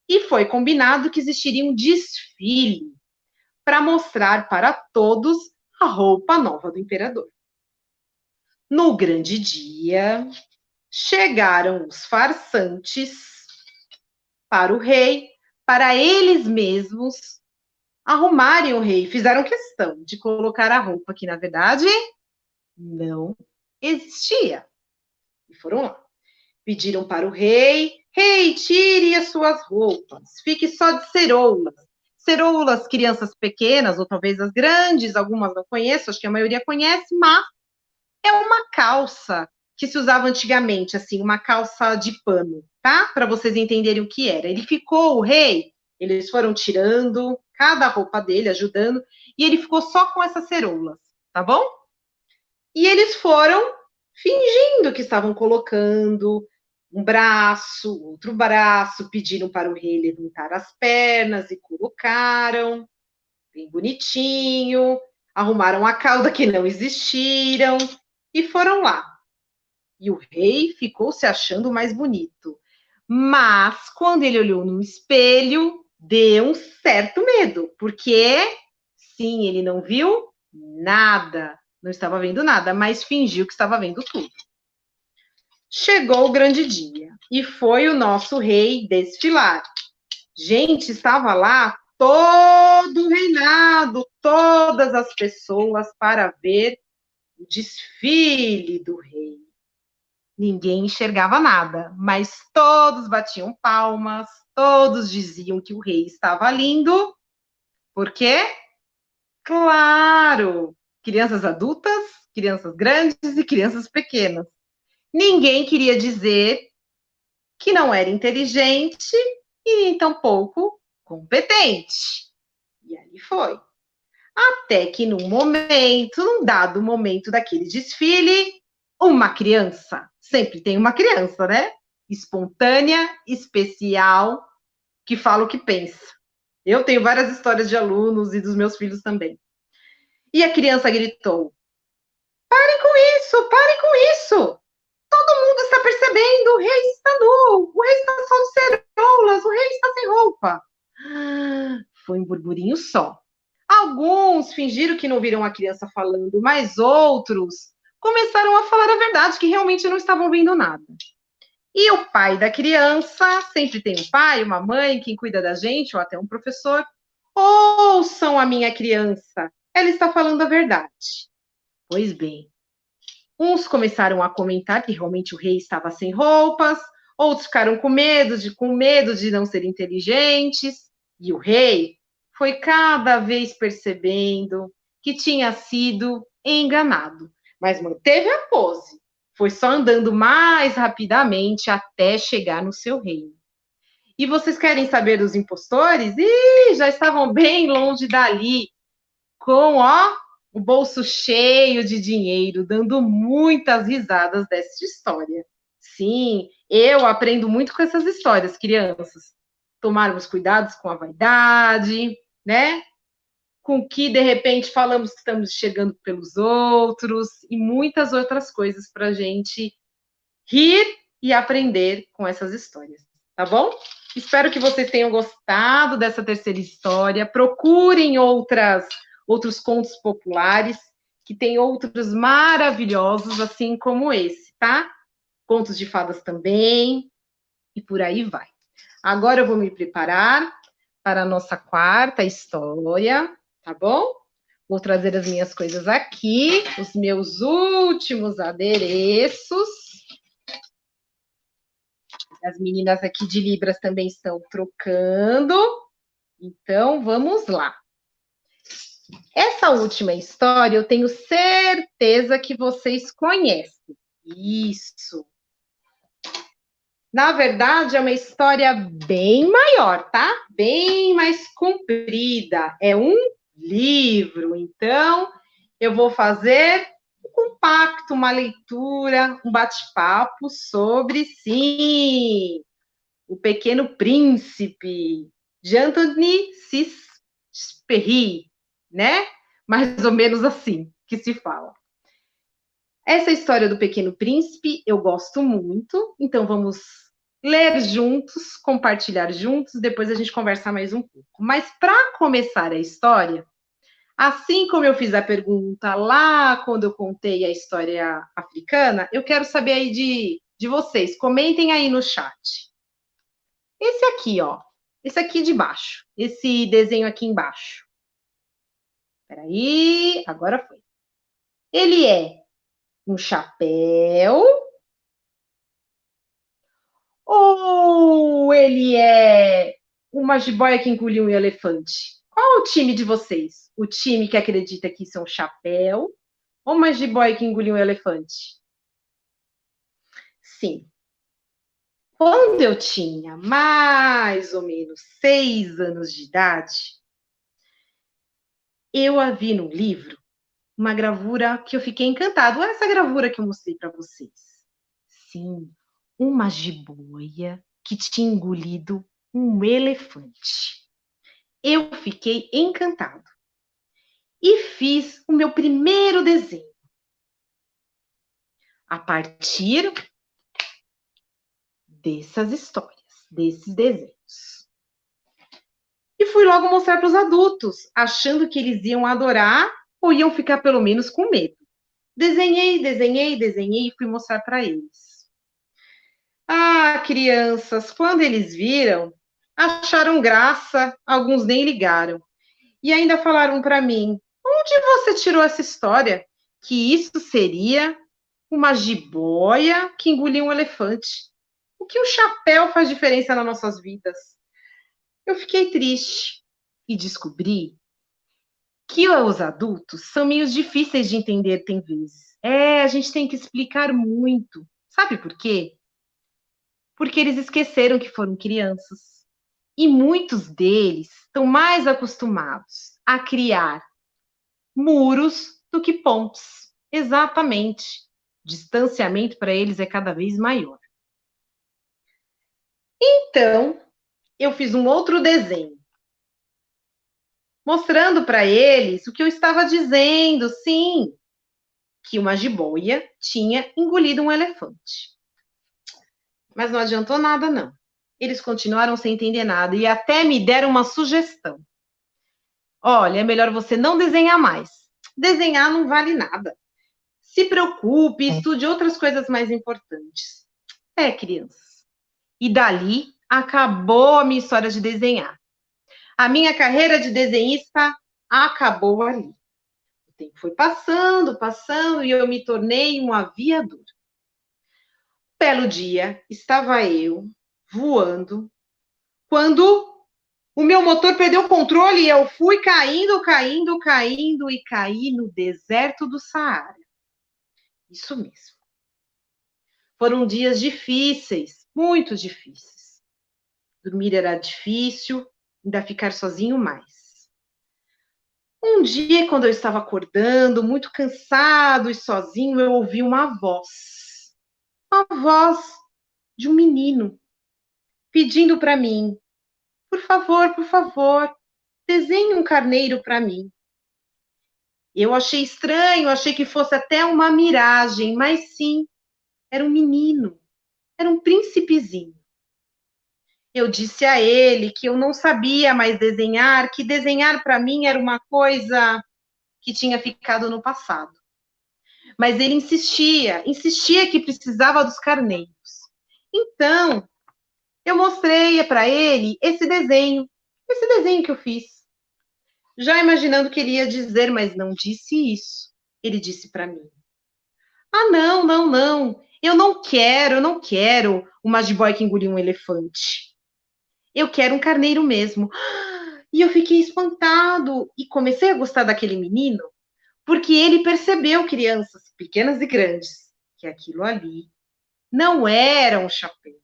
E foi combinado que existiria um desfile para mostrar para todos a roupa nova do imperador. No grande dia, chegaram os farsantes para o rei, para eles mesmos arrumarem o rei. Fizeram questão de colocar a roupa que, na verdade, não existia. E foram lá. Pediram para o rei: rei, tire as suas roupas, fique só de ceroulas. Ceroulas, crianças pequenas, ou talvez as grandes, algumas não conheço, acho que a maioria conhece, mas é uma calça que se usava antigamente, assim, uma calça de pano, tá? Para vocês entenderem o que era. Ele ficou, o rei, eles foram tirando cada roupa dele, ajudando, e ele ficou só com essas ceroulas, tá bom? E eles foram fingindo que estavam colocando um braço, outro braço, pediram para o rei levantar as pernas e colocaram, bem bonitinho, arrumaram a cauda que não existiram e foram lá. E o rei ficou se achando mais bonito. Mas, quando ele olhou no espelho, deu um certo medo, porque, sim, ele não viu nada, não estava vendo nada, mas fingiu que estava vendo tudo. Chegou o grande dia e foi o nosso rei desfilar. Gente, estava lá todo o reinado, todas as pessoas para ver o desfile do rei. Ninguém enxergava nada, mas todos batiam palmas, todos diziam que o rei estava lindo. Por quê? Claro! Crianças adultas, crianças grandes e crianças pequenas. Ninguém queria dizer que não era inteligente e nem tampouco competente. E aí foi. Até que num dado momento daquele desfile, uma criança, sempre tem uma criança, né? Espontânea, especial, que fala o que pensa. Eu tenho várias histórias de alunos e dos meus filhos também. E a criança gritou: parem com isso, parem com isso! Todo mundo está percebendo, o rei está nu, o rei está só de ceroulas, o rei está sem roupa. Foi um burburinho só. Alguns fingiram que não viram a criança falando, mas outros começaram a falar a verdade, que realmente não estavam vendo nada. E o pai da criança, sempre tem um pai, uma mãe, quem cuida da gente, ou até um professor. Ouçam a minha criança, ela está falando a verdade. Pois bem, uns começaram a comentar que realmente o rei estava sem roupas, outros ficaram com medo de não ser inteligentes, e o rei foi cada vez percebendo que tinha sido enganado, mas manteve a pose. Foi só andando mais rapidamente até chegar no seu reino. E vocês querem saber dos impostores? Ih, já estavam bem longe dali, com, o bolso cheio de dinheiro, dando muitas risadas dessa história. Sim, eu aprendo muito com essas histórias, crianças. Tomarmos cuidados com a vaidade, né? com que, de repente, falamos que estamos enxergando pelos outros e muitas outras coisas para a gente rir e aprender com essas histórias, tá bom? Espero que vocês tenham gostado dessa terceira história. Procurem outros contos populares, que tem outros maravilhosos, assim como esse, tá? Contos de fadas também, e por aí vai. Agora eu vou me preparar para a nossa quarta história, tá bom? Vou trazer as minhas coisas aqui, os meus últimos adereços. As meninas aqui de Libras também estão trocando. Então, vamos lá. Essa última história eu tenho certeza que vocês conhecem. Isso. Na verdade, é uma história bem maior, tá? Bem mais comprida. É um livro. Então, eu vou fazer um compacto, uma leitura, um bate-papo sobre, sim, O Pequeno Príncipe, de Anthony Saint-Exupéry, né? Mais ou menos assim que se fala. Essa história do Pequeno Príncipe eu gosto muito, então vamos ler juntos, compartilhar juntos, depois a gente conversa mais um pouco. Mas para começar a história, assim como eu fiz a pergunta lá quando eu contei a história africana, eu quero saber aí de vocês. Comentem aí no chat. Esse aqui, ó. Esse aqui de baixo. Esse desenho aqui embaixo. Peraí, agora foi. Ele é um chapéu ou ele é uma jiboia que engoliu um elefante? Qual o time de vocês? O time que acredita que isso é um chapéu ou uma jiboia que engoliu um elefante? Sim. Quando eu tinha mais ou menos 6 anos de idade, eu a vi num livro, uma gravura que eu fiquei encantado. Essa gravura que eu mostrei para vocês. Sim, uma jiboia que tinha engolido um elefante. Eu fiquei encantado e fiz o meu primeiro desenho a partir dessas histórias, desses desenhos. E fui logo mostrar para os adultos, achando que eles iam adorar ou iam ficar pelo menos com medo. Desenhei e fui mostrar para eles. Ah, crianças, quando eles viram, acharam graça, alguns nem ligaram. E ainda falaram para mim: onde você tirou essa história? Que isso seria uma jiboia que engoliu um elefante. O que o chapéu faz diferença nas nossas vidas? Eu fiquei triste e descobri que os adultos são meio difíceis de entender, tem vezes. A gente tem que explicar muito. Sabe por quê? Porque eles esqueceram que foram crianças. E muitos deles estão mais acostumados a criar muros do que pontes. Exatamente. O distanciamento para eles é cada vez maior. Então, eu fiz um outro desenho, mostrando para eles o que eu estava dizendo, sim, que uma jiboia tinha engolido um elefante. Mas não adiantou nada, não. Eles continuaram sem entender nada e até me deram uma sugestão. Olha, é melhor você não desenhar mais. Desenhar não vale nada. Se preocupe, estude outras coisas mais importantes. Crianças. E dali acabou a minha história de desenhar. A minha carreira de desenhista acabou ali. O tempo foi passando, passando, e eu me tornei um aviador. Belo dia, estava eu voando, quando o meu motor perdeu o controle e eu fui caindo e caí no deserto do Saara. Isso mesmo. Foram dias difíceis, muito difíceis. Dormir era difícil, ainda ficar sozinho mais. Um dia, quando eu estava acordando, muito cansado e sozinho, eu ouvi uma voz. Uma voz de um menino pedindo para mim: por favor, desenhe um carneiro para mim. Eu achei estranho, achei que fosse até uma miragem, mas sim, era um menino, era um príncipezinho. Eu disse a ele que eu não sabia mais desenhar, que desenhar para mim era uma coisa que tinha ficado no passado. Mas ele insistia que precisava dos carneiros. Então, eu mostrei para ele esse desenho que eu fiz. Já imaginando o que ele ia dizer, mas não disse isso. Ele disse para mim: "Ah, não, não, não. Eu não quero uma jiboia que engoliu um elefante. Eu quero um carneiro mesmo." E eu fiquei espantado e comecei a gostar daquele menino, porque ele percebeu, crianças pequenas e grandes, que aquilo ali não era um chapéu.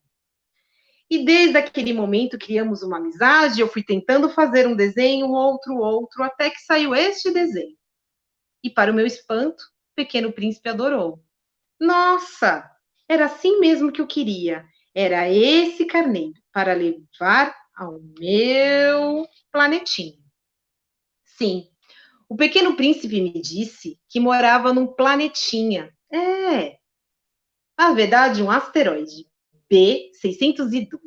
E desde aquele momento criamos uma amizade, eu fui tentando fazer um desenho, outro, até que saiu este desenho. E para o meu espanto, o Pequeno Príncipe adorou. Nossa, era assim mesmo que eu queria. Era esse carneiro para levar ao meu planetinha. Sim, o Pequeno Príncipe me disse que morava num planetinha. Na verdade, um asteroide B612.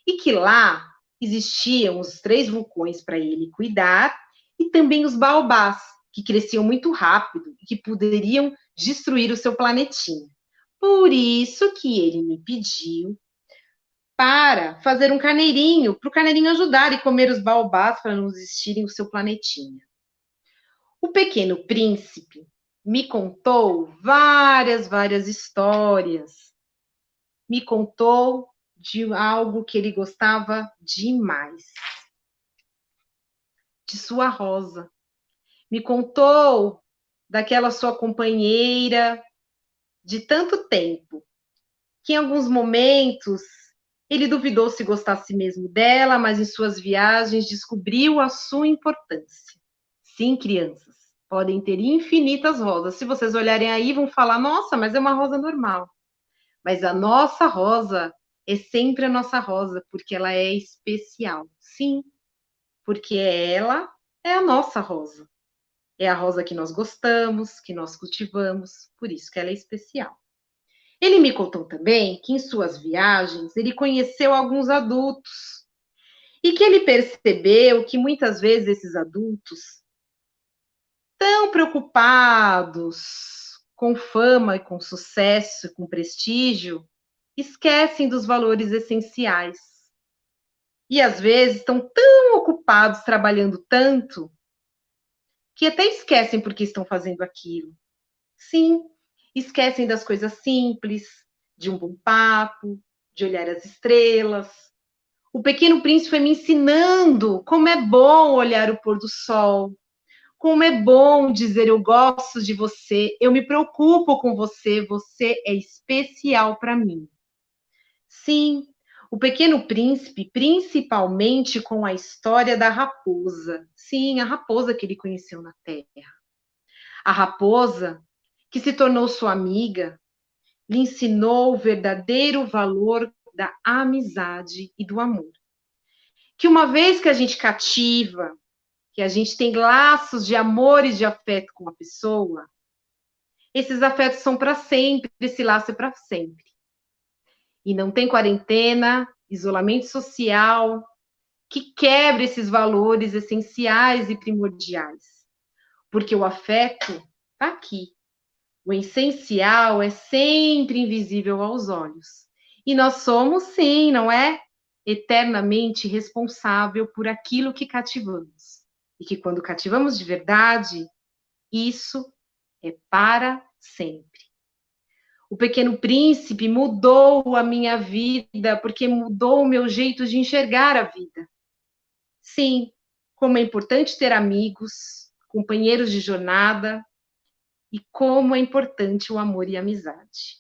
E que lá existiam os 3 vulcões para ele cuidar e também os baobás, que cresciam muito rápido e que poderiam destruir o seu planetinha. Por isso que ele me pediu para fazer um carneirinho, para o carneirinho ajudar e comer os baobás para não existirem o seu planetinha. O Pequeno Príncipe me contou várias histórias. Me contou de algo que ele gostava demais, de sua Rosa. Me contou daquela sua companheira de tanto tempo, que em alguns momentos ele duvidou se gostasse mesmo dela, mas em suas viagens descobriu a sua importância. Sim, crianças, podem ter infinitas rosas. Se vocês olharem aí, vão falar: nossa, mas é uma rosa normal. Mas a nossa rosa é sempre a nossa rosa, porque ela é especial. Sim, porque ela é a nossa rosa. É a rosa que nós gostamos, que nós cultivamos, por isso que ela é especial. Ele me contou também que em suas viagens ele conheceu alguns adultos e que ele percebeu que muitas vezes esses adultos, tão preocupados com fama e com sucesso, com prestígio, esquecem dos valores essenciais. E às vezes estão tão ocupados trabalhando tanto que até esquecem por que estão fazendo aquilo. Sim, esquecem das coisas simples, de um bom papo, de olhar as estrelas. O Pequeno Príncipe foi me ensinando como é bom olhar o pôr do sol, como é bom dizer eu gosto de você, eu me preocupo com você, você é especial para mim. Sim, o Pequeno Príncipe, principalmente com a história da raposa. Sim, a raposa que ele conheceu na Terra. A raposa que se tornou sua amiga, lhe ensinou o verdadeiro valor da amizade e do amor. Que uma vez que a gente cativa, que a gente tem laços de amor e de afeto com a pessoa, esses afetos são para sempre, esse laço é para sempre. E não tem quarentena, isolamento social, que quebre esses valores essenciais e primordiais. Porque o afeto está aqui. O essencial é sempre invisível aos olhos. E nós somos, sim, não é? Eternamente responsável por aquilo que cativamos. E que quando cativamos de verdade, isso é para sempre. O Pequeno Príncipe mudou a minha vida, porque mudou o meu jeito de enxergar a vida. Sim, como é importante ter amigos, companheiros de jornada, e como é importante o amor e a amizade.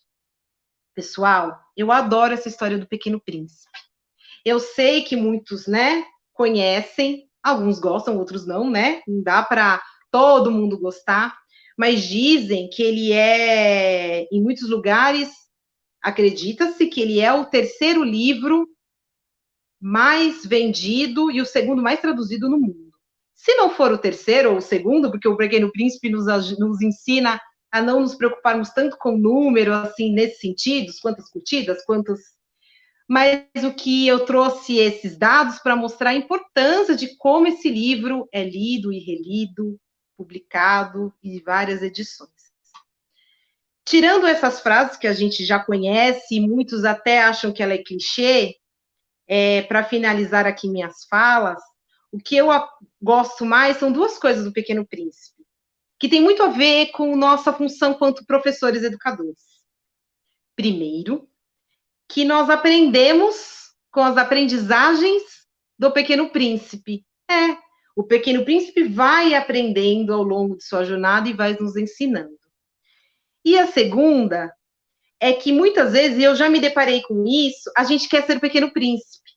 Pessoal, eu adoro essa história do Pequeno Príncipe. Eu sei que muitos, né, conhecem, alguns gostam, outros não, né? Não dá para todo mundo gostar, mas dizem que ele é, em muitos lugares, acredita-se que ele é o terceiro livro mais vendido e o segundo mais traduzido no mundo. Se não for o terceiro ou o segundo, porque o Pequeno Príncipe nos ensina a não nos preocuparmos tanto com o número, assim, nesse sentido, quantas curtidas, quantos... Mas o que eu trouxe esses dados para mostrar a importância de como esse livro é lido e relido, publicado em várias edições. Tirando essas frases que a gente já conhece, e muitos até acham que ela é clichê, para finalizar aqui minhas falas, o que eu gosto mais são duas coisas do Pequeno Príncipe, que tem muito a ver com nossa função quanto professores educadores. Primeiro, que nós aprendemos com as aprendizagens do Pequeno Príncipe. O Pequeno Príncipe vai aprendendo ao longo de sua jornada e vai nos ensinando. E a segunda é que muitas vezes, e eu já me deparei com isso, a gente quer ser o Pequeno Príncipe.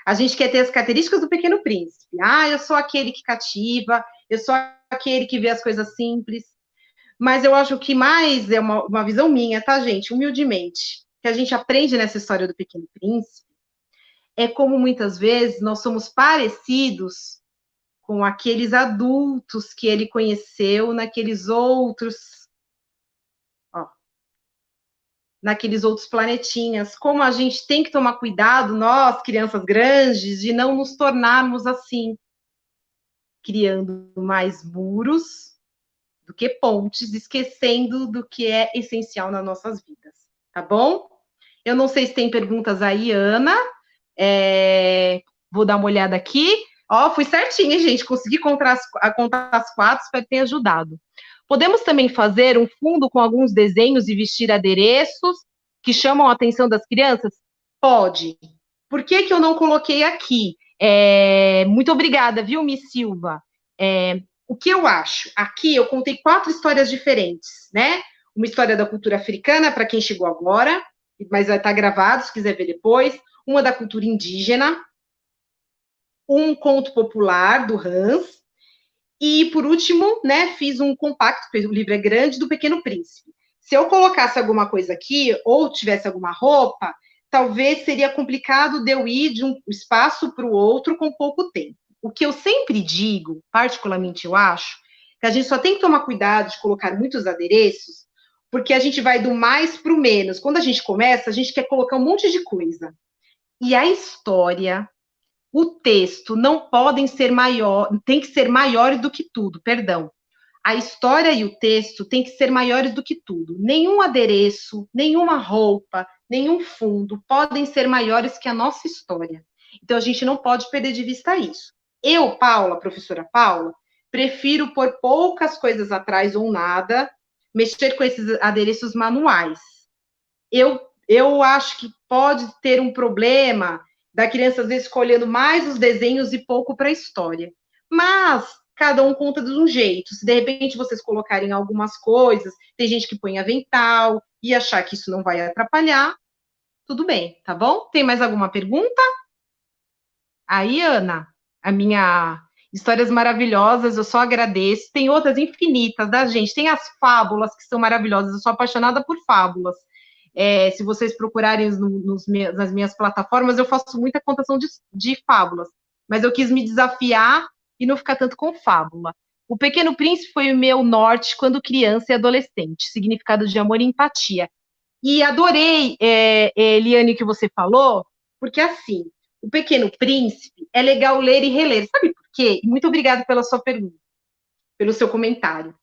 A gente quer ter as características do Pequeno Príncipe. Eu sou aquele que cativa, eu sou aquele que vê as coisas simples. Mas eu acho que mais é uma visão minha, tá, gente? Humildemente, que a gente aprende nessa história do Pequeno Príncipe, é como muitas vezes nós somos parecidos com aqueles adultos que ele conheceu naqueles outros planetinhas, como a gente tem que tomar cuidado, nós, crianças grandes, de não nos tornarmos assim, criando mais muros do que pontes, esquecendo do que é essencial nas nossas vidas, tá bom? Eu não sei se tem perguntas aí, Ana, vou dar uma olhada aqui. Fui certinha, gente, consegui contar as 4, espero que tenha ajudado. Podemos também fazer um fundo com alguns desenhos e vestir adereços que chamam a atenção das crianças? Pode. Por que eu não coloquei aqui? Muito obrigada, viu, Miss Silva? O que eu acho? Aqui eu contei 4 histórias diferentes, né? Uma história da cultura africana, para quem chegou agora, mas vai estar gravado, se quiser ver depois. Uma da cultura indígena, um conto popular, do Hans, e, por último, né, fiz um compacto, porque o livro é grande, do Pequeno Príncipe. Se eu colocasse alguma coisa aqui, ou tivesse alguma roupa, talvez seria complicado de eu ir de um espaço para o outro com pouco tempo. O que eu sempre digo, particularmente eu acho, que a gente só tem que tomar cuidado de colocar muitos adereços, porque a gente vai do mais para o menos. Quando a gente começa, a gente quer colocar um monte de coisa. E a história, o texto não podem ser tem que ser maiores do que tudo, perdão. A história e o texto têm que ser maiores do que tudo. Nenhum adereço, nenhuma roupa, nenhum fundo podem ser maiores que a nossa história. Então, a gente não pode perder de vista isso. Eu, Paula, professora Paula, prefiro pôr poucas coisas atrás ou nada, mexer com esses adereços manuais. Eu acho que pode ter um problema da criança, às vezes, escolhendo mais os desenhos e pouco para a história. Mas cada um conta de um jeito. Se, de repente, vocês colocarem algumas coisas, tem gente que põe avental e achar que isso não vai atrapalhar, tudo bem, tá bom? Tem mais alguma pergunta? Aí, Ana, a minha... Histórias maravilhosas, eu só agradeço. Tem outras infinitas, da gente. Tem as fábulas, que são maravilhosas. Eu sou apaixonada por fábulas. Se vocês procurarem nas minhas plataformas, eu faço muita contação de fábulas. Mas eu quis me desafiar e não ficar tanto com fábula. O Pequeno Príncipe foi o meu norte quando criança e adolescente. Significado de amor e empatia. E adorei, Eliane, que você falou, porque assim, o Pequeno Príncipe é legal ler e reler. Sabe por quê? Muito obrigada pela sua pergunta, pelo seu comentário.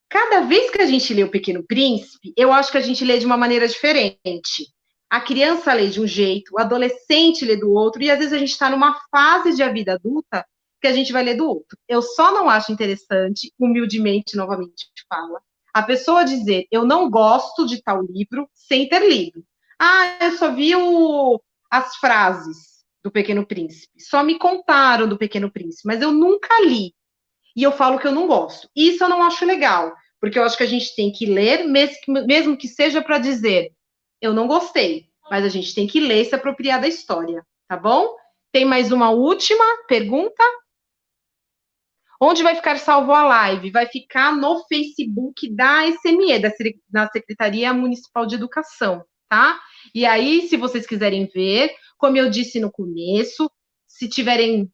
Cada vez que a gente lê o Pequeno Príncipe, eu acho que a gente lê de uma maneira diferente. A criança lê de um jeito, o adolescente lê do outro, e às vezes a gente está numa fase de a vida adulta que a gente vai ler do outro. Eu só não acho interessante, humildemente, novamente fala, a pessoa dizer, eu não gosto de tal livro sem ter lido. Eu só vi as frases do Pequeno Príncipe, só me contaram do Pequeno Príncipe, mas eu nunca li. E eu falo que eu não gosto. Isso eu não acho legal, porque eu acho que a gente tem que ler, mesmo que seja para dizer, eu não gostei, mas a gente tem que ler e se apropriar da história, tá bom? Tem mais uma última pergunta? Onde vai ficar salvo a live? Vai ficar no Facebook da SME, da Secretaria Municipal de Educação, tá? E aí, se vocês quiserem ver, como eu disse no começo, se tiverem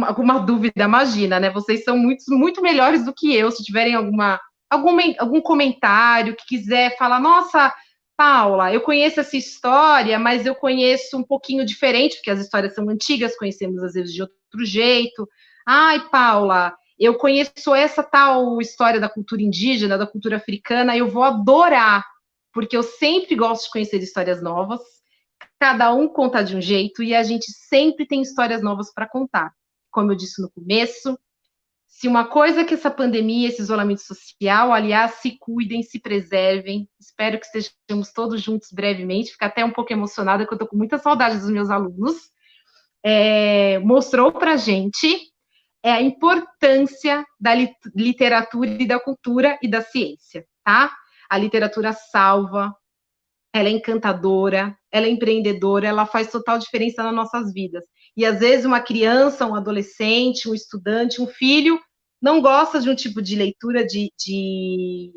alguma dúvida, imagina, né? Vocês são muito melhores do que eu. Se tiverem algum comentário que quiser falar, nossa, Paula, eu conheço essa história, mas eu conheço um pouquinho diferente, porque as histórias são antigas, conhecemos às vezes de outro jeito. Ai, Paula, eu conheço essa tal história da cultura indígena, da cultura africana, eu vou adorar, porque eu sempre gosto de conhecer histórias novas. Cada um conta de um jeito e a gente sempre tem histórias novas para contar. Como eu disse no começo, se uma coisa que essa pandemia, esse isolamento social, aliás, se cuidem, se preservem. Espero que estejamos todos juntos brevemente. Fico até um pouco emocionada, porque eu estou com muita saudade dos meus alunos. Mostrou para a gente a importância da literatura e da cultura e da ciência, tá? A literatura salva, ela é encantadora, ela é empreendedora, ela faz total diferença nas nossas vidas. E às vezes uma criança, um adolescente, um estudante, um filho, não gosta de um tipo de leitura de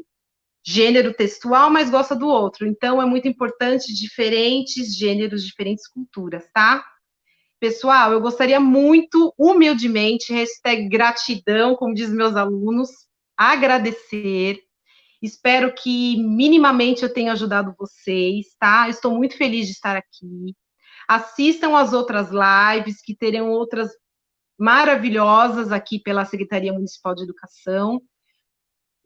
gênero textual, mas gosta do outro. Então é muito importante diferentes gêneros, diferentes culturas, tá? Pessoal, eu gostaria muito, humildemente, #gratidão, como diz meus alunos, agradecer. Espero que minimamente eu tenha ajudado vocês, tá? Eu estou muito feliz de estar aqui. Assistam as outras lives, que terão outras maravilhosas aqui pela Secretaria Municipal de Educação.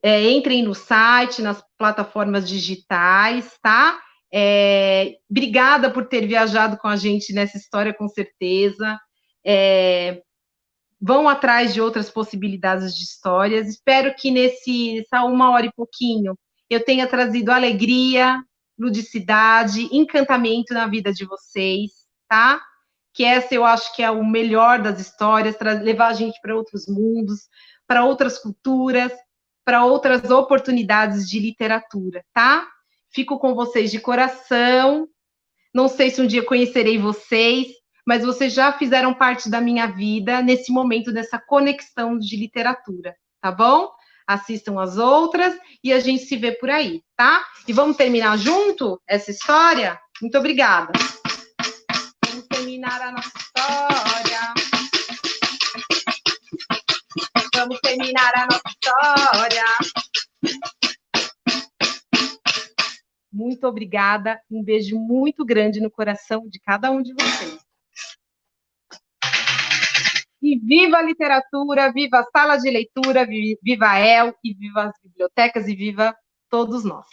Entrem no site, nas plataformas digitais, tá? Obrigada por ter viajado com a gente nessa história, com certeza. Vão atrás de outras possibilidades de histórias. Espero que nessa 1 hora e pouquinho eu tenha trazido alegria, ludicidade, encantamento na vida de vocês, tá? Que essa eu acho que é o melhor das histórias, levar a gente para outros mundos, para outras culturas, para outras oportunidades de literatura, tá? Fico com vocês de coração. Não sei se um dia conhecerei vocês, mas vocês já fizeram parte da minha vida nesse momento dessa conexão de literatura, tá bom? Assistam as outras e a gente se vê por aí, tá? E vamos terminar junto essa história? Muito obrigada. Vamos terminar a nossa história. Vamos terminar a nossa história. Muito obrigada. Um beijo muito grande no coração de cada um de vocês. E viva a literatura, viva a sala de leitura, viva a El, e viva as bibliotecas, e viva todos nós.